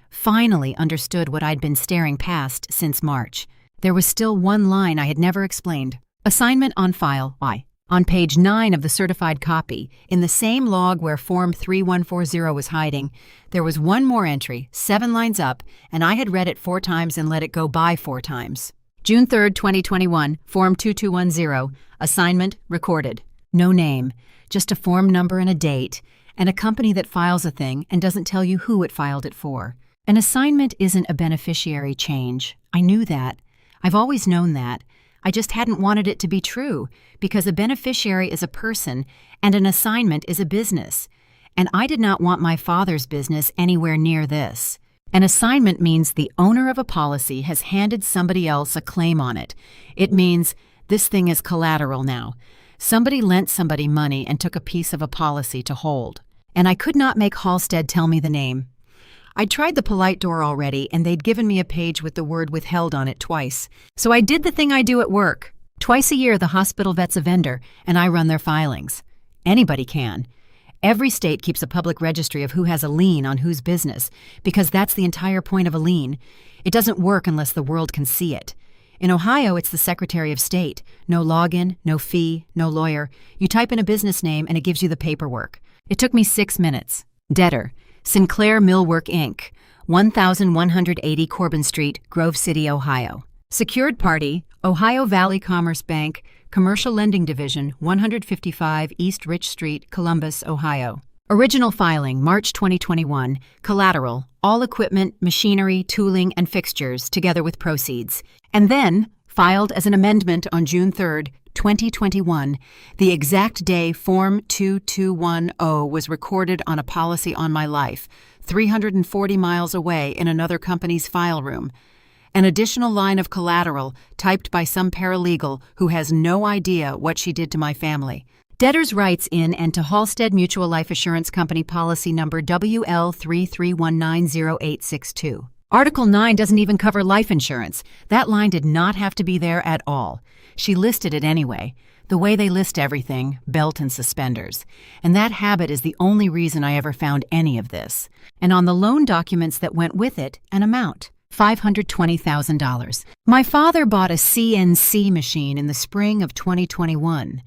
understood what I'd been staring past since March. There was still one line I had never explained. Assignment on file, Y. On page 9 of the certified copy, in the same log where Form 3140 was hiding, there was one more entry, 7 lines up, and I had read it 4 times and let it go by 4 times. June 3, 2021, Form 2210, assignment recorded. No name, just a form number and a date, and a company that files a thing and doesn't tell you who it filed it for. An assignment isn't a beneficiary change. I knew that. I've always known that. I just hadn't wanted it to be true, because a beneficiary is a person and an assignment is a business. And I did not want my father's business anywhere near this. An assignment means the owner of a policy has handed somebody else a claim on it. It means this thing is collateral now. Somebody lent somebody money and took a piece of a policy to hold. And I could not make Halstead tell me the name. I'd tried the polite door already, and they'd given me a page with the word withheld on it twice. So I did the thing I do at work. Twice a year, the hospital vet's a vendor, and I run their filings. Anybody can. Every state keeps a public registry of who has a lien on whose business, because that's the entire point of a lien. It doesn't work unless the world can see it. In Ohio, it's the Secretary of State. No login, no fee, no lawyer. You type in a business name, and it gives you the paperwork. It took me 6 minutes. Debtor, Sinclair Millwork, Inc., 1180 Corbin Street, Grove City, Ohio. Secured party, Ohio Valley Commerce Bank, Commercial Lending Division, 155 East Rich Street, Columbus, Ohio. Original filing, March 2021. Collateral, all equipment, machinery, tooling, and fixtures, together with proceeds. And then, filed as an amendment on June 3, 2021, the exact day Form 2210 was recorded on a policy on my life, 340 miles away in another company's file room. An additional line of collateral typed by some paralegal who has no idea what she did to my family. Debtor's rights in and to Halstead Mutual Life Assurance Company policy number WL33190862. Article 9 doesn't even cover life insurance. That line did not have to be there at all. She listed it anyway, the way they list everything, belt and suspenders. And that habit is the only reason I ever found any of this. And on the loan documents that went with it, an amount, $520,000. My father bought a CNC machine in the spring of 2021.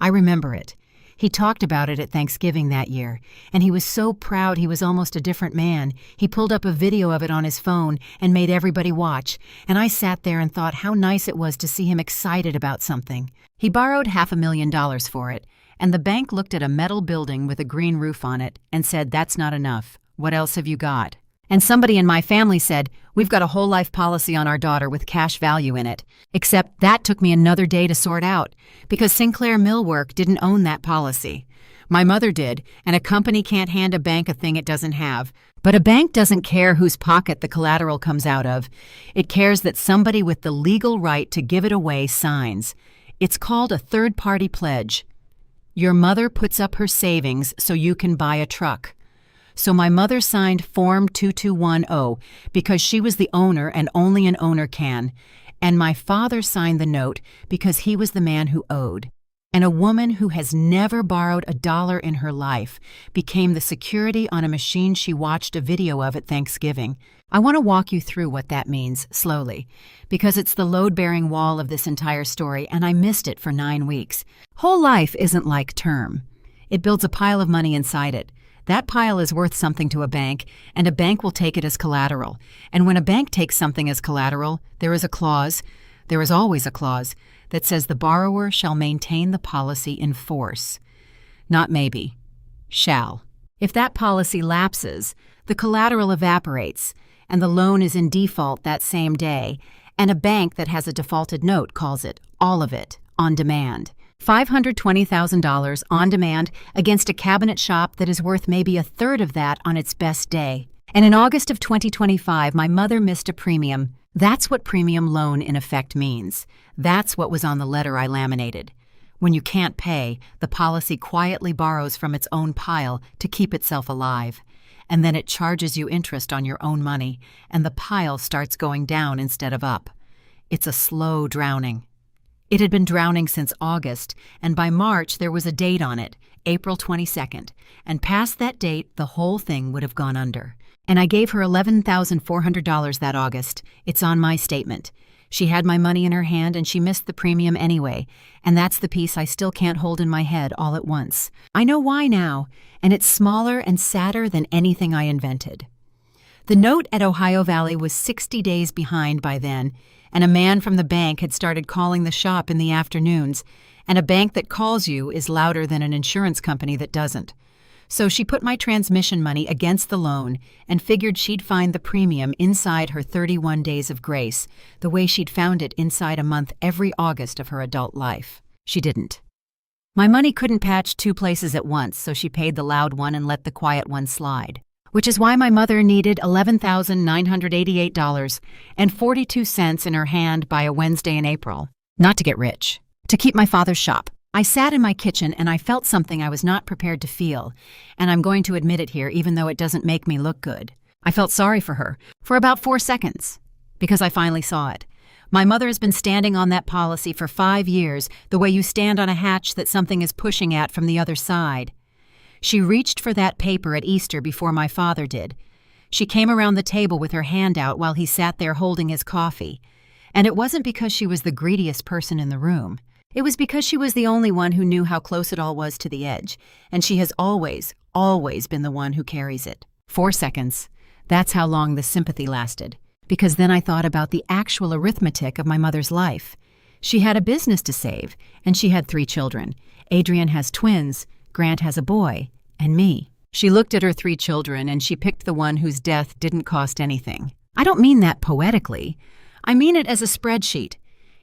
I remember it. He talked about it at Thanksgiving that year, and he was so proud he was almost a different man. He pulled up a video of it on his phone and made everybody watch, and I sat there and thought how nice it was to see him excited about something. He borrowed $500,000 for it, and the bank looked at a metal building with a green roof on it and said, "That's not enough. What else have you got?" And somebody in my family said, "We've got a whole life policy on our daughter with cash value in it." Except that took me another day to sort out, because Sinclair Millwork didn't own that policy. My mother did, and a company can't hand a bank a thing it doesn't have. But a bank doesn't care whose pocket the collateral comes out of. It cares that somebody with the legal right to give it away signs. It's called a third-party pledge. Your mother puts up her savings so you can buy a truck. So my mother signed Form 2210 because she was the owner and only an owner can, and my father signed the note because he was the man who owed. And a woman who has never borrowed a dollar in her life became the security on a machine she watched a video of at Thanksgiving. I want to walk you through what that means, slowly, because it's the load-bearing wall of this entire story, and I missed it for 9 weeks. Whole life isn't like term. It builds a pile of money inside it. That pile is worth something to a bank, and a bank will take it as collateral. And when a bank takes something as collateral, there is always a clause, that says the borrower shall maintain the policy in force. Not maybe. Shall. If that policy lapses, the collateral evaporates, and the loan is in default that same day, and a bank that has a defaulted note calls it, all of it, on demand. $520,000 on demand against a cabinet shop that is worth maybe a third of that on its best day. And in August of 2025, my mother missed a premium. That's what premium loan in effect means. That's what was on the letter I laminated. When you can't pay, the policy quietly borrows from its own pile to keep itself alive. and then it charges you interest on your own money, and the pile starts going down instead of up. It's a slow drowning. It had been drowning since August, and by March there was a date on it, April 22nd, and past that date the whole thing would have gone under. And I gave her $11,400 that August. It's on my statement. She had my money in her hand and she missed the premium anyway, and that's the piece I still can't hold in my head all at once. I know why now, and it's smaller and sadder than anything I invented. The note at Ohio Valley was 60 days behind by then, and a man from the bank had started calling the shop in the afternoons, and a bank that calls you is louder than an insurance company that doesn't. So she put my transmission money against the loan and figured she'd find the premium inside her 31 days of grace, the way she'd found it inside a month every August of her adult life. She didn't. My money couldn't patch two places at once, so she paid the loud one and let the quiet one slide. Which is why my mother needed $11,988.42 in her hand by a Wednesday in April. Not to get rich. To keep my father's shop. I sat in my kitchen and I felt something I was not prepared to feel, and I'm going to admit it here even though it doesn't make me look good. I felt sorry for her, for about 4 seconds, because I finally saw it. My mother has been standing on that policy for 5 years, the way you stand on a hatch that something is pushing at from the other side. She reached for that paper at Easter before my father did. She came around the table with her hand out while he sat there holding his coffee. And it wasn't because she was the greediest person in the room. It was because she was the only one who knew how close it all was to the edge, and she has always, always been the one who carries it. 4 seconds. That's how long the sympathy lasted, because then I thought about the actual arithmetic of my mother's life. She had a business to save, and she had 3 children. Adrian has twins, Grant has a boy, and me. She looked at her 3 children, and she picked the one whose death didn't cost anything. I don't mean that poetically. I mean it as a spreadsheet.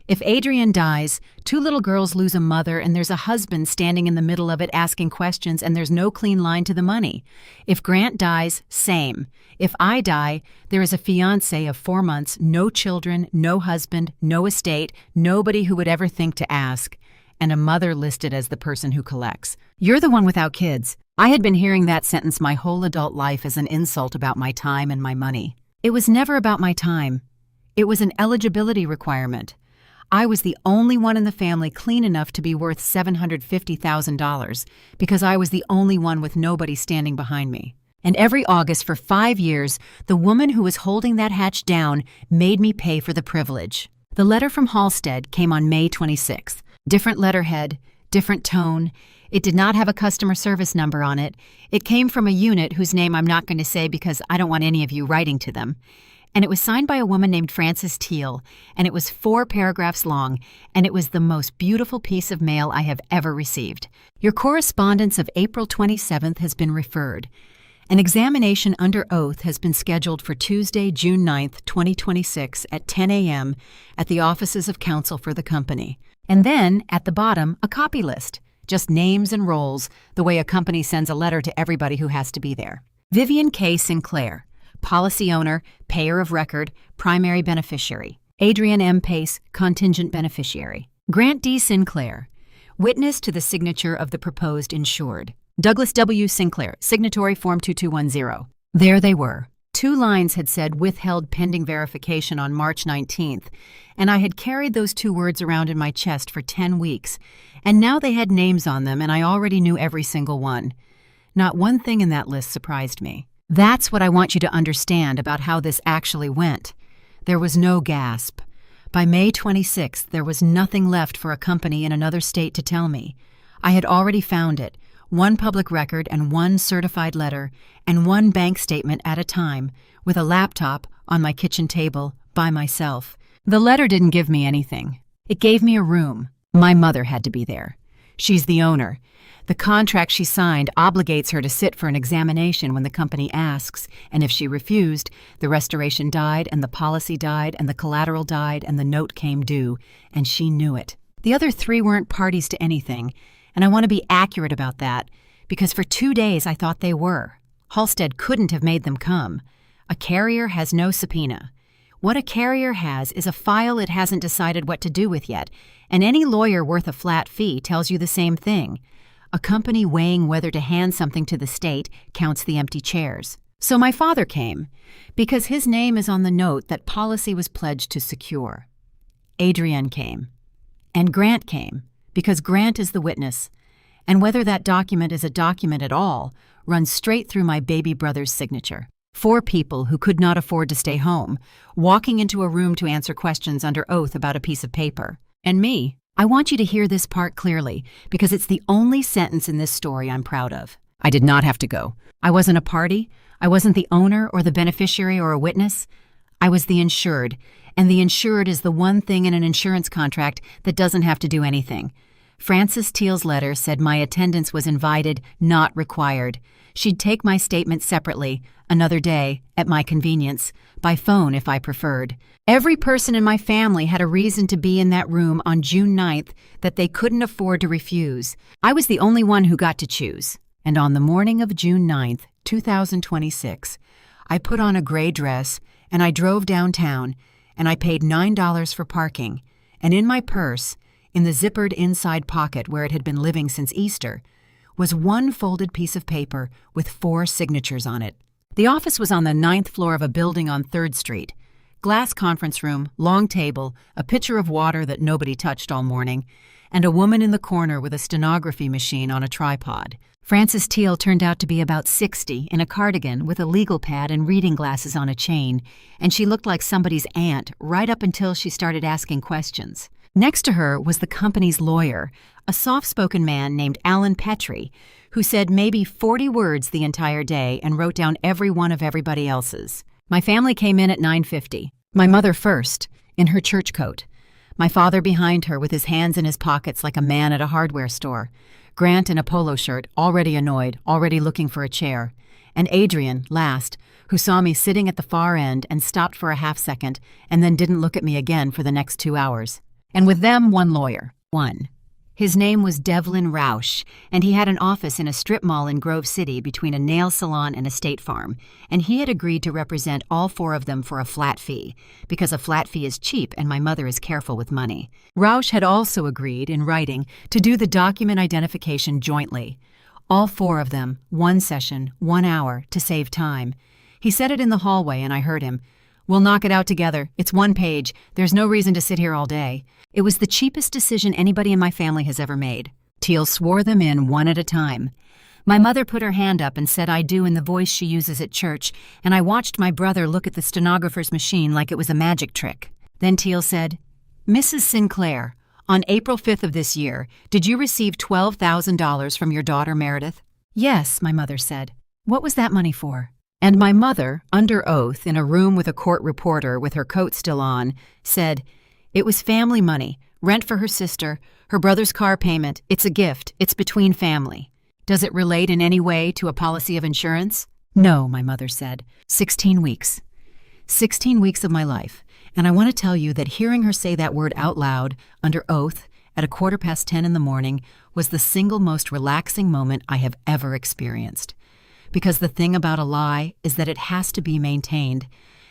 If Adrian dies, 2 little girls lose a mother and there's a husband standing in the middle of it asking questions and there's no clean line to the money. If Grant dies, same. If I die, there is a fiancé of 4 months, no children, no husband, no estate, nobody who would ever think to ask, and a mother listed as the person who collects. You're the one without kids. I had been hearing that sentence my whole adult life as an insult about my time and my money. It was never about my time. It was an eligibility requirement. I was the only one in the family clean enough to be worth $750,000 because I was the only one with nobody standing behind me. And every August for 5 years, the woman who was holding that hatch down made me pay for the privilege. The letter from Halstead came on May 26th. Different letterhead, different tone. It did not have a customer service number on it. It came from a unit whose name I'm not going to say because I don't want any of you writing to them. And it was signed by a woman named Frances Teal, and it was 4 paragraphs long, and it was the most beautiful piece of mail I have ever received. Your correspondence of April 27th has been referred. An examination under oath has been scheduled for Tuesday, June 9th, 2026 at 10 a.m. at the offices of counsel for the company. And then, at the bottom, a copy list. Just names and roles, the way a company sends a letter to everybody who has to be there. Vivian K. Sinclair. Policy owner, payer of record, primary beneficiary. Adrian M. Pace, contingent beneficiary. Grant D. Sinclair, witness to the signature of the proposed insured. Douglas W. Sinclair, signatory form 2210. There they were. 2 lines had said withheld pending verification on March 19th, and I had carried those 2 words around in my chest for 10 weeks, and now they had names on them and I already knew every single one. Not one thing in that list surprised me. That's what I want you to understand about how this actually went. There was no gasp. By May 26th, there was nothing left for a company in another state to tell me. I had already found it, 1 public record and 1 certified letter, and 1 bank statement at a time, with a laptop on my kitchen table by myself. The letter didn't give me anything. It gave me a room. My mother had to be there. She's the owner. The contract she signed obligates her to sit for an examination when the company asks, and if she refused, the restoration died and the policy died and the collateral died and the note came due, and she knew it. The other 3 weren't parties to anything, and I want to be accurate about that, because for 2 days I thought they were. Halstead couldn't have made them come. A carrier has no subpoena. What a carrier has is a file it hasn't decided what to do with yet, and any lawyer worth a flat fee tells you the same thing. A company weighing whether to hand something to the state counts the empty chairs. So my father came, because his name is on the note that policy was pledged to secure. Adrienne came. And Grant came, because Grant is the witness, and whether that document is a document at all runs straight through my baby brother's signature. 4 people who could not afford to stay home, walking into a room to answer questions under oath about a piece of paper. And me. I want you to hear this part clearly, because it's the only sentence in this story I'm proud of. I did not have to go. I wasn't a party. I wasn't the owner or the beneficiary or a witness. I was the insured, and the insured is the one thing in an insurance contract that doesn't have to do anything. Frances Teal's letter said my attendance was invited, not required. She'd take my statement separately, another day, at my convenience, by phone if I preferred. Every person in my family had a reason to be in that room on June 9th that they couldn't afford to refuse. I was the only one who got to choose. And on the morning of June 9th, 2026, I put on a gray dress and I drove downtown and I paid $9 for parking. And in my purse, in the zippered inside pocket where it had been living since Easter, was one folded piece of paper with 4 signatures on it. The office was on the 9th floor of a building on 3rd Street. Glass conference room, long table, a pitcher of water that nobody touched all morning, and a woman in the corner with a stenography machine on a tripod. Frances Teal turned out to be about 60 in a cardigan with a legal pad and reading glasses on a chain, and she looked like somebody's aunt right up until she started asking questions. Next to her was the company's lawyer, a soft-spoken man named Alan Petrie, who said maybe 40 words the entire day and wrote down every one of everybody else's. My family came in at 9:50. My mother first, in her church coat. My father behind her with his hands in his pockets like a man at a hardware store. Grant in a polo shirt, already annoyed, already looking for a chair. And Adrienne, last, who saw me sitting at the far end and stopped for a half second and then didn't look at me again for the next 2 hours. And with them, one lawyer. One. His name was Devlin Roush, and he had an office in a strip mall in Grove City between a nail salon and a state farm, and he had agreed to represent all 4 of them for a flat fee, because a flat fee is cheap and my mother is careful with money. Roush had also agreed, in writing, to do the document identification jointly. All 4 of them, 1 session, 1 hour, to save time. He said it in the hallway and I heard him. "We'll knock it out together. It's 1 page. There's no reason to sit here all day." It was the cheapest decision anybody in my family has ever made. Teal swore them in one at a time. My mother put her hand up and said I do in the voice she uses at church, and I watched my brother look at the stenographer's machine like it was a magic trick. Then Teal said, "Mrs. Sinclair, on April 5th of this year, did you receive $12,000 from your daughter Meredith?" "Yes," my mother said. "What was that money for?" And my mother, under oath, in a room with a court reporter with her coat still on, said, "It was family money, rent for her sister, her brother's car payment. It's a gift. It's between family." "Does it relate in any way to a policy of insurance?" "No," my mother said. 16 weeks. 16 weeks of my life. And I want to tell you that hearing her say that word out loud, under oath, at 10:15 in the morning, was the single most relaxing moment I have ever experienced. Because the thing about a lie is that it has to be maintained,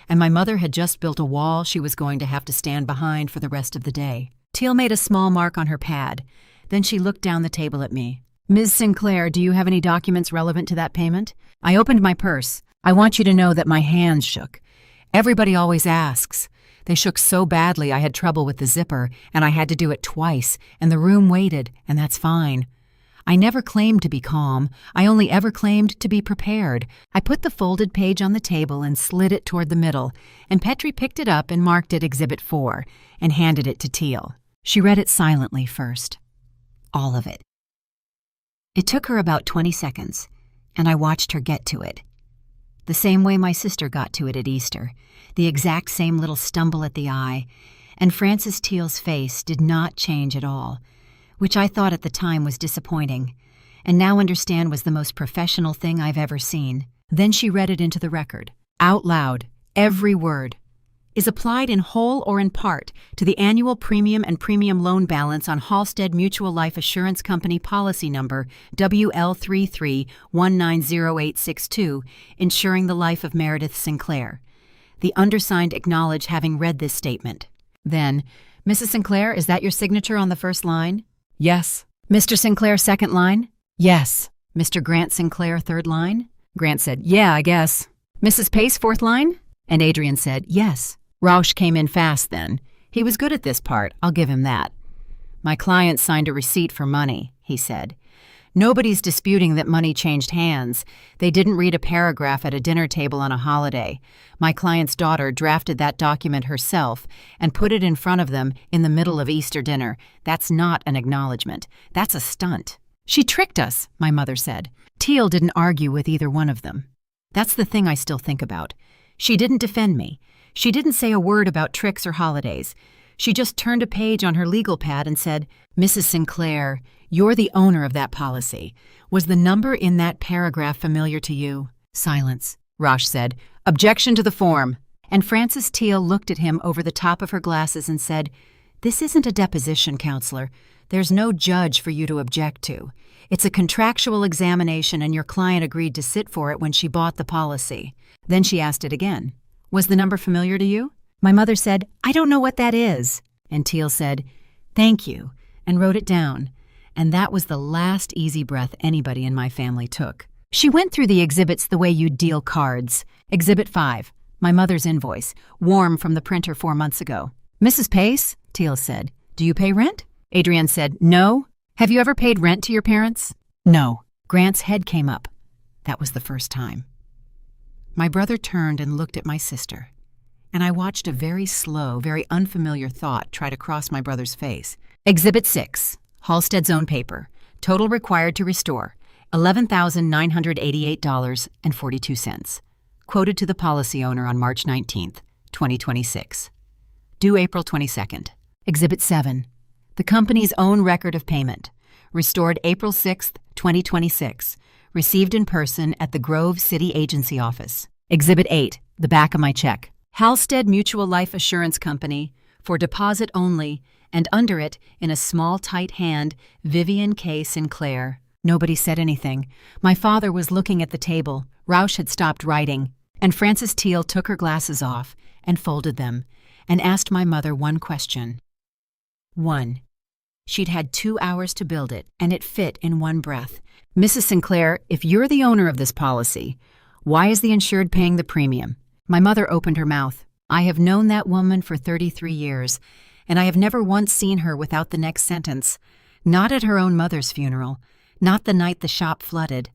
and my mother had just built a wall she was going to have to stand behind for the rest of the day. Teal made a small mark on her pad. Then she looked down the table at me. "Ms. Sinclair, do you have any documents relevant to that payment?" I opened my purse. I want you to know that my hands shook. Everybody always asks. They shook so badly I had trouble with the zipper, and I had to do it twice, and the room waited, and that's fine. I never claimed to be calm. I only ever claimed to be prepared. I put the folded page on the table and slid it toward the middle, and Petrie picked it up and marked it Exhibit 4 and handed it to Teal. She read it silently first. All of it. It took her about 20 seconds, and I watched her get to it. The same way my sister got to it at Easter, the exact same little stumble at the eye, and Frances Teal's face did not change at all, which I thought at the time was disappointing, and now understand was the most professional thing I've ever seen. Then she read it into the record, out loud, every word. "Is applied in whole or in part to the annual premium and premium loan balance on Halstead Mutual Life Assurance Company policy number WL33190862, insuring the life of Meredith Sinclair. The undersigned acknowledge having read this statement." Then, "Mrs. Sinclair, is that your signature on the first line?" "Yes." "Mr. Sinclair, second line?" "Yes." "Mr. Grant Sinclair, third line?" Grant said, "Yeah, I guess." Mrs. Pace, fourth line? And Adrian said, yes. Rausch came in fast then. He was good at this part, I'll give him that. My client signed a receipt for money, he said. Nobody's disputing that money changed hands. They didn't read a paragraph at a dinner table on a holiday. My client's daughter drafted that document herself and put it in front of them in the middle of Easter dinner. That's not an acknowledgement. That's a stunt. She tricked us, my mother said. Teal didn't argue with either one of them. That's the thing I still think about. She didn't defend me. She didn't say a word about tricks or holidays. She just turned a page on her legal pad and said, Mrs. Sinclair, you're the owner of that policy. Was the number in that paragraph familiar to you? Silence. Rausch said, objection to the form. And Frances Teal looked at him over the top of her glasses and said, this isn't a deposition, counselor. There's no judge for you to object to. It's a contractual examination and your client agreed to sit for it when she bought the policy. Then she asked it again. Was the number familiar to you? My mother said, I don't know what that is. And Teal said, thank you, and wrote it down. And that was the last easy breath anybody in my family took. She went through the exhibits the way you'd deal cards. Exhibit 5, my mother's invoice, warm from the printer 4 months ago. Mrs. Pace, Teal said, do you pay rent? Adrienne said, no. Have you ever paid rent to your parents? No. Grant's head came up. That was the first time. My brother turned and looked at my sister, and I watched a very slow, very unfamiliar thought try to cross my brother's face. Exhibit 6, Halstead's own paper. Total required to restore, $11,988.42. Quoted to the policy owner on March 19th, 2026. Due April 22nd. Exhibit 7, the company's own record of payment. Restored April 6th, 2026. Received in person at the Grove City Agency office. Exhibit 8, the back of my check. Halstead Mutual Life Assurance Company, for deposit only, and under it, in a small, tight hand, Vivian K. Sinclair. Nobody said anything. My father was looking at the table. Rausch had stopped writing, and Frances Teal took her glasses off and folded them, and asked my mother one question. 1. She'd had 2 hours to build it, and it fit in one breath. Mrs. Sinclair, if you're the owner of this policy, why is the insured paying the premium? My mother opened her mouth. I have known that woman for 33 years, and I have never once seen her without the next sentence. Not at her own mother's funeral, not the night the shop flooded.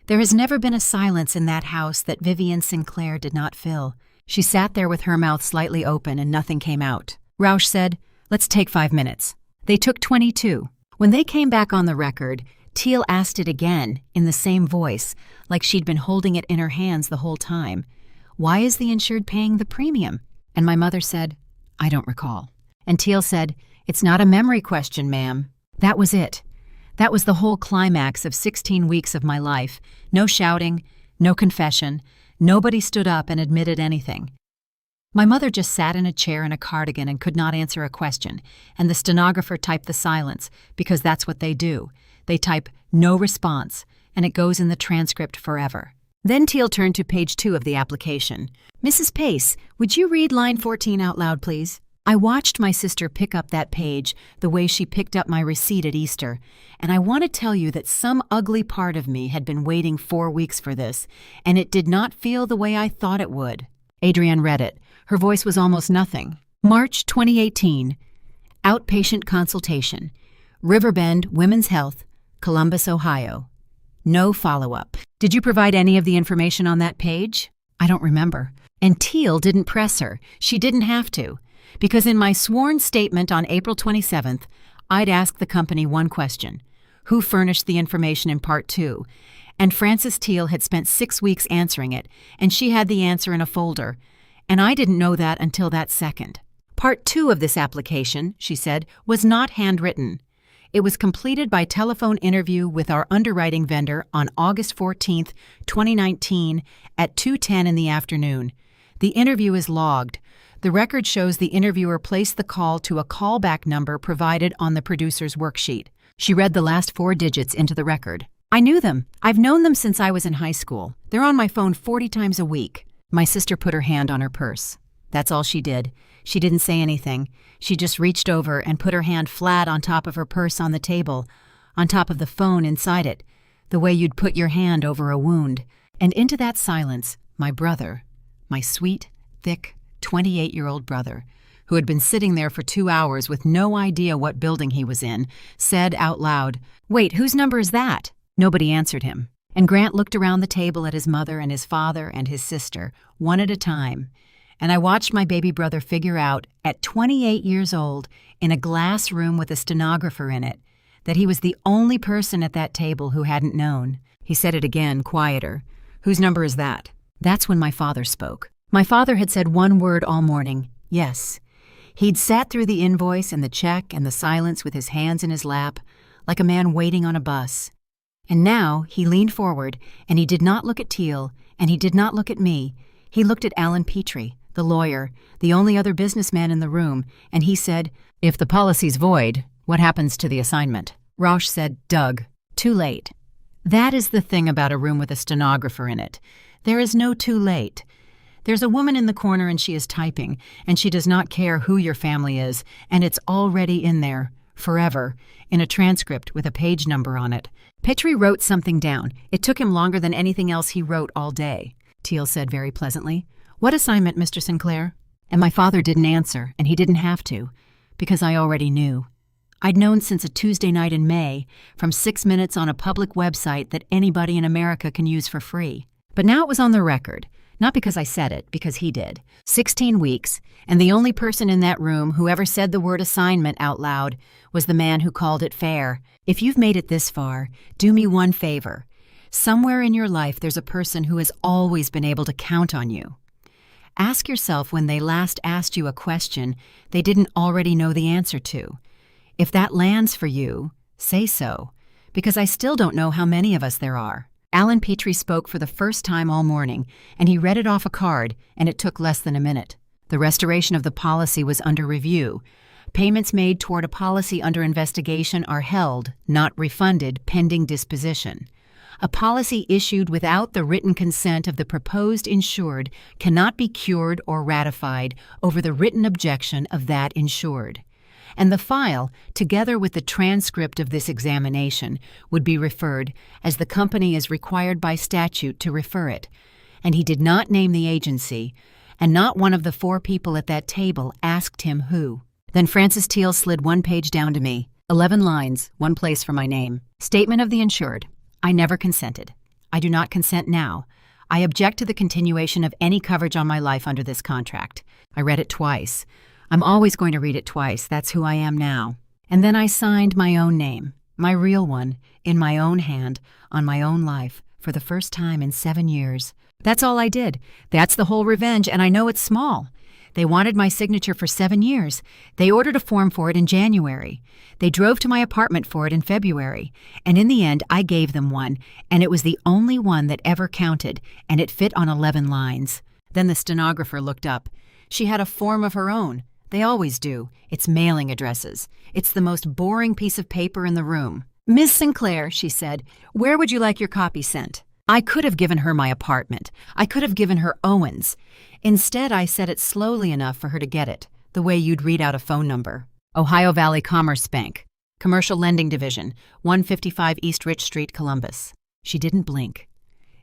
There has never been a silence in that house that Vivian Sinclair did not fill. She sat there with her mouth slightly open and nothing came out. Rausch said, let's take 5 minutes. They took 22. When they came back on the record, Teal asked it again, in the same voice, like she'd been holding it in her hands the whole time. Why is the insured paying the premium? And my mother said, I don't recall. And Teal said, it's not a memory question, ma'am. That was it. That was the whole climax of 16 weeks of my life. No shouting, no confession. Nobody stood up and admitted anything. My mother just sat in a chair in a cardigan and could not answer a question, and the stenographer typed the silence, because that's what they do. They type no response, and it goes in the transcript forever. Then Teal turned to page 2 of the application. Mrs. Pace, would you read line 14 out loud, please? I watched my sister pick up that page the way she picked up my receipt at Easter, and I want to tell you that some ugly part of me had been waiting 4 weeks for this, and it did not feel the way I thought it would. Adrienne read it. Her voice was almost nothing. March 2018. Outpatient consultation. Riverbend Women's Health, Columbus, Ohio. No follow-up. Did you provide any of the information on that page? I don't remember. And Teal didn't press her. She didn't have to. Because in my sworn statement on April 27th, I'd asked the company one question. Who furnished the information in Part 2? And Frances Teal had spent 6 weeks answering it, and she had the answer in a folder. And I didn't know that until that second. Part 2 of this application, she said, was not handwritten. It was completed by telephone interview with our underwriting vendor on August 14, 2019 at 2:10 in the afternoon. The interview is logged. The record shows the interviewer placed the call to a callback number provided on the producer's worksheet. She read the last 4 digits into the record. I knew them. I've known them since I was in high school. They're on my phone 40 times a week. My sister put her hand on her purse. That's all she did. She didn't say anything. She just reached over and put her hand flat on top of her purse on the table, on top of the phone inside it, the way you'd put your hand over a wound. And into that silence, My brother, my sweet, thick, 28-year-old brother, who had been sitting there for 2 hours with no idea what building he was in, said out loud, "Wait, whose number is that?" Nobody answered him, and Grant looked around the table at his mother and his father and his sister, one at a time, and I watched my baby brother figure out, at 28 years old, in a glass room with a stenographer in it, that he was the only person at that table who hadn't known. He said it again, quieter. "Whose number is that?" That's when my father spoke. My father had said one word all morning, yes. He'd sat through the invoice and the check and the silence with his hands in his lap, like a man waiting on a bus. And now he leaned forward, and he did not look at Teal, and he did not look at me. He looked at Alan Petrie, the lawyer, the only other businessman in the room, and he said, "If the policy's void, what happens to the assignment?" Rausch said, "Doug, too late." That is the thing about a room with a stenographer in it. There is no too late. There's a woman in the corner and she is typing, and she does not care who your family is, and it's already in there, forever, in a transcript with a page number on it. Petrie wrote something down. It took him longer than anything else he wrote all day. Teal said very pleasantly, "What assignment, Mr. Sinclair?" And my father didn't answer, and he didn't have to, because I already knew. I'd known since a Tuesday night in May, from 6 minutes on a public website that anybody in America can use for free. But now it was on the record. Not because I said it, because he did. 16 weeks, and the only person in that room who ever said the word assignment out loud was the man who called it fair. If you've made it this far, do me one favor. Somewhere in your life there's a person who has always been able to count on you. Ask yourself when they last asked you a question they didn't already know the answer to. If that lands for you, say so, because I still don't know how many of us there are. Alan Petrie spoke for the first time all morning, and he read it off a card, and it took less than a minute. The restoration of the policy was under review. Payments made toward a policy under investigation are held, not refunded, pending disposition. A policy issued without the written consent of the proposed insured cannot be cured or ratified over the written objection of that insured. And the file, together with the transcript of this examination, would be referred, as the company is required by statute to refer it. And he did not name the agency, and not one of the 4 people at that table asked him who. Then Francis Teal slid one page down to me. 11 lines, one place for my name. Statement of the insured. I never consented. I do not consent now. I object to the continuation of any coverage on my life under this contract. I read it twice. I'm always going to read it twice. That's who I am now. And then I signed my own name, my real one, in my own hand, on my own life, for the first time in 7 years. That's all I did. That's the whole revenge, and I know it's small. They wanted my signature for 7 years. They ordered a form for it in January. They drove to my apartment for it in February. And in the end, I gave them one, and it was the only one that ever counted, and it fit on 11 lines. Then the stenographer looked up. She had a form of her own. They always do. It's mailing addresses. It's the most boring piece of paper in the room. "Miss Sinclair," she said, "where would you like your copy sent?" I could have given her my apartment. I could have given her Owen's. Instead, I said it slowly enough for her to get it, the way you'd read out a phone number. Ohio Valley Commerce Bank, Commercial Lending Division, 155 East Rich Street, Columbus. She didn't blink.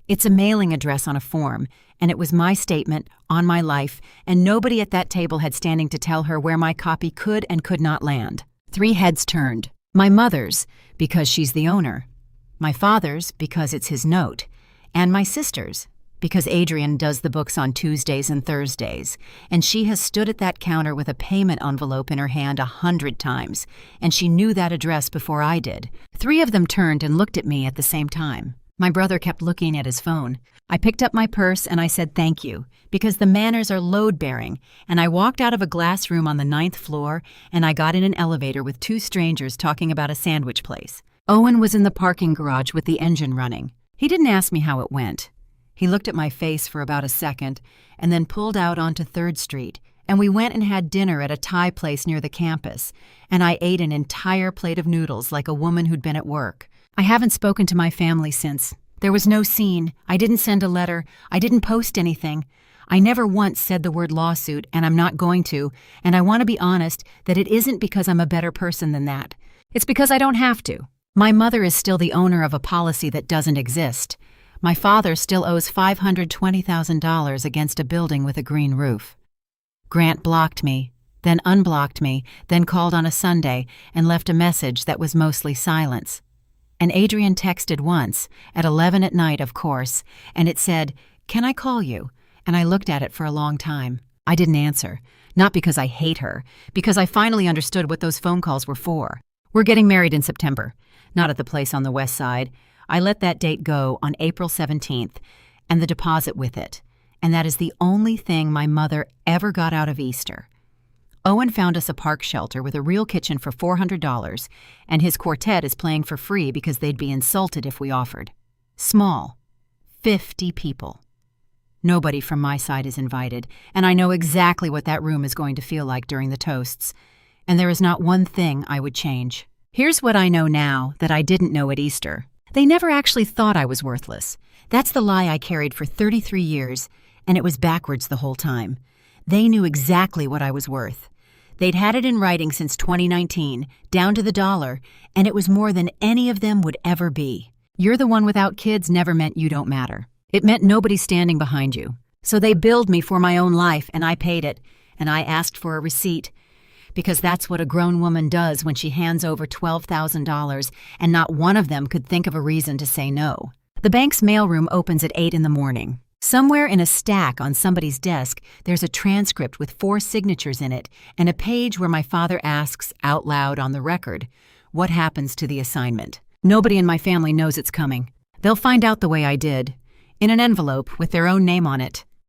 It's a mailing address on a form, and it was my statement on my life, and nobody at that table had standing to tell her where my copy could and could not land. 3 heads turned. My mother's, because she's the owner. My father's, because it's his note. And my sister's, because Adrian does the books on Tuesdays and Thursdays, and she has stood at that counter with a payment envelope in her hand 100 times, and she knew that address before I did. 3 of them turned and looked at me at the same time. My brother kept looking at his phone. I picked up my purse and I said thank you, because the manners are load-bearing, and I walked out of a glass room on the 9th floor, and I got in an elevator with 2 strangers talking about a sandwich place. Owen was in the parking garage with the engine running. He didn't ask me how it went. He looked at my face for about a second, and then pulled out onto 3rd Street, and we went and had dinner at a Thai place near the campus, and I ate an entire plate of noodles like a woman who'd been at work. I haven't spoken to my family since. There was no scene. I didn't send a letter. I didn't post anything. I never once said the word lawsuit, and I'm not going to, and I want to be honest that it isn't because I'm a better person than that. It's because I don't have to. My mother is still the owner of a policy that doesn't exist. My father still owes $520,000 against a building with a green roof. Grant blocked me, then unblocked me, then called on a Sunday and left a message that was mostly silence. And Adrian texted once, at 11 at night, of course, and it said, "Can I call you?" And I looked at it for a long time. I didn't answer, not because I hate her, because I finally understood what those phone calls were for. We're getting married in September, not at the place on the west side. I let that date go on April 17th, and the deposit with it. And that is the only thing my mother ever got out of Easter. Owen found us a park shelter with a real kitchen for $400, and his quartet is playing for free because they'd be insulted if we offered. Small. 50 people. Nobody from my side is invited, and I know exactly what that room is going to feel like during the toasts. And there is not one thing I would change. Here's what I know now that I didn't know at Easter. They never actually thought I was worthless. That's the lie I carried for 33 years, and it was backwards the whole time. They knew exactly what I was worth. They'd had it in writing since 2019, down to the dollar, and it was more than any of them would ever be. You're the one without kids never meant you don't matter. It meant nobody standing behind you. So they billed me for my own life, and I paid it, and I asked for a receipt. Because that's what a grown woman does when she hands over $12,000, and not one of them could think of a reason to say no. The bank's mailroom opens at 8 in the morning. Somewhere in a stack on somebody's desk, there's a transcript with 4 signatures in it and a page where my father asks out loud on the record, what happens to the assignment? Nobody in my family knows it's coming. They'll find out the way I did, in an envelope with their own name on it.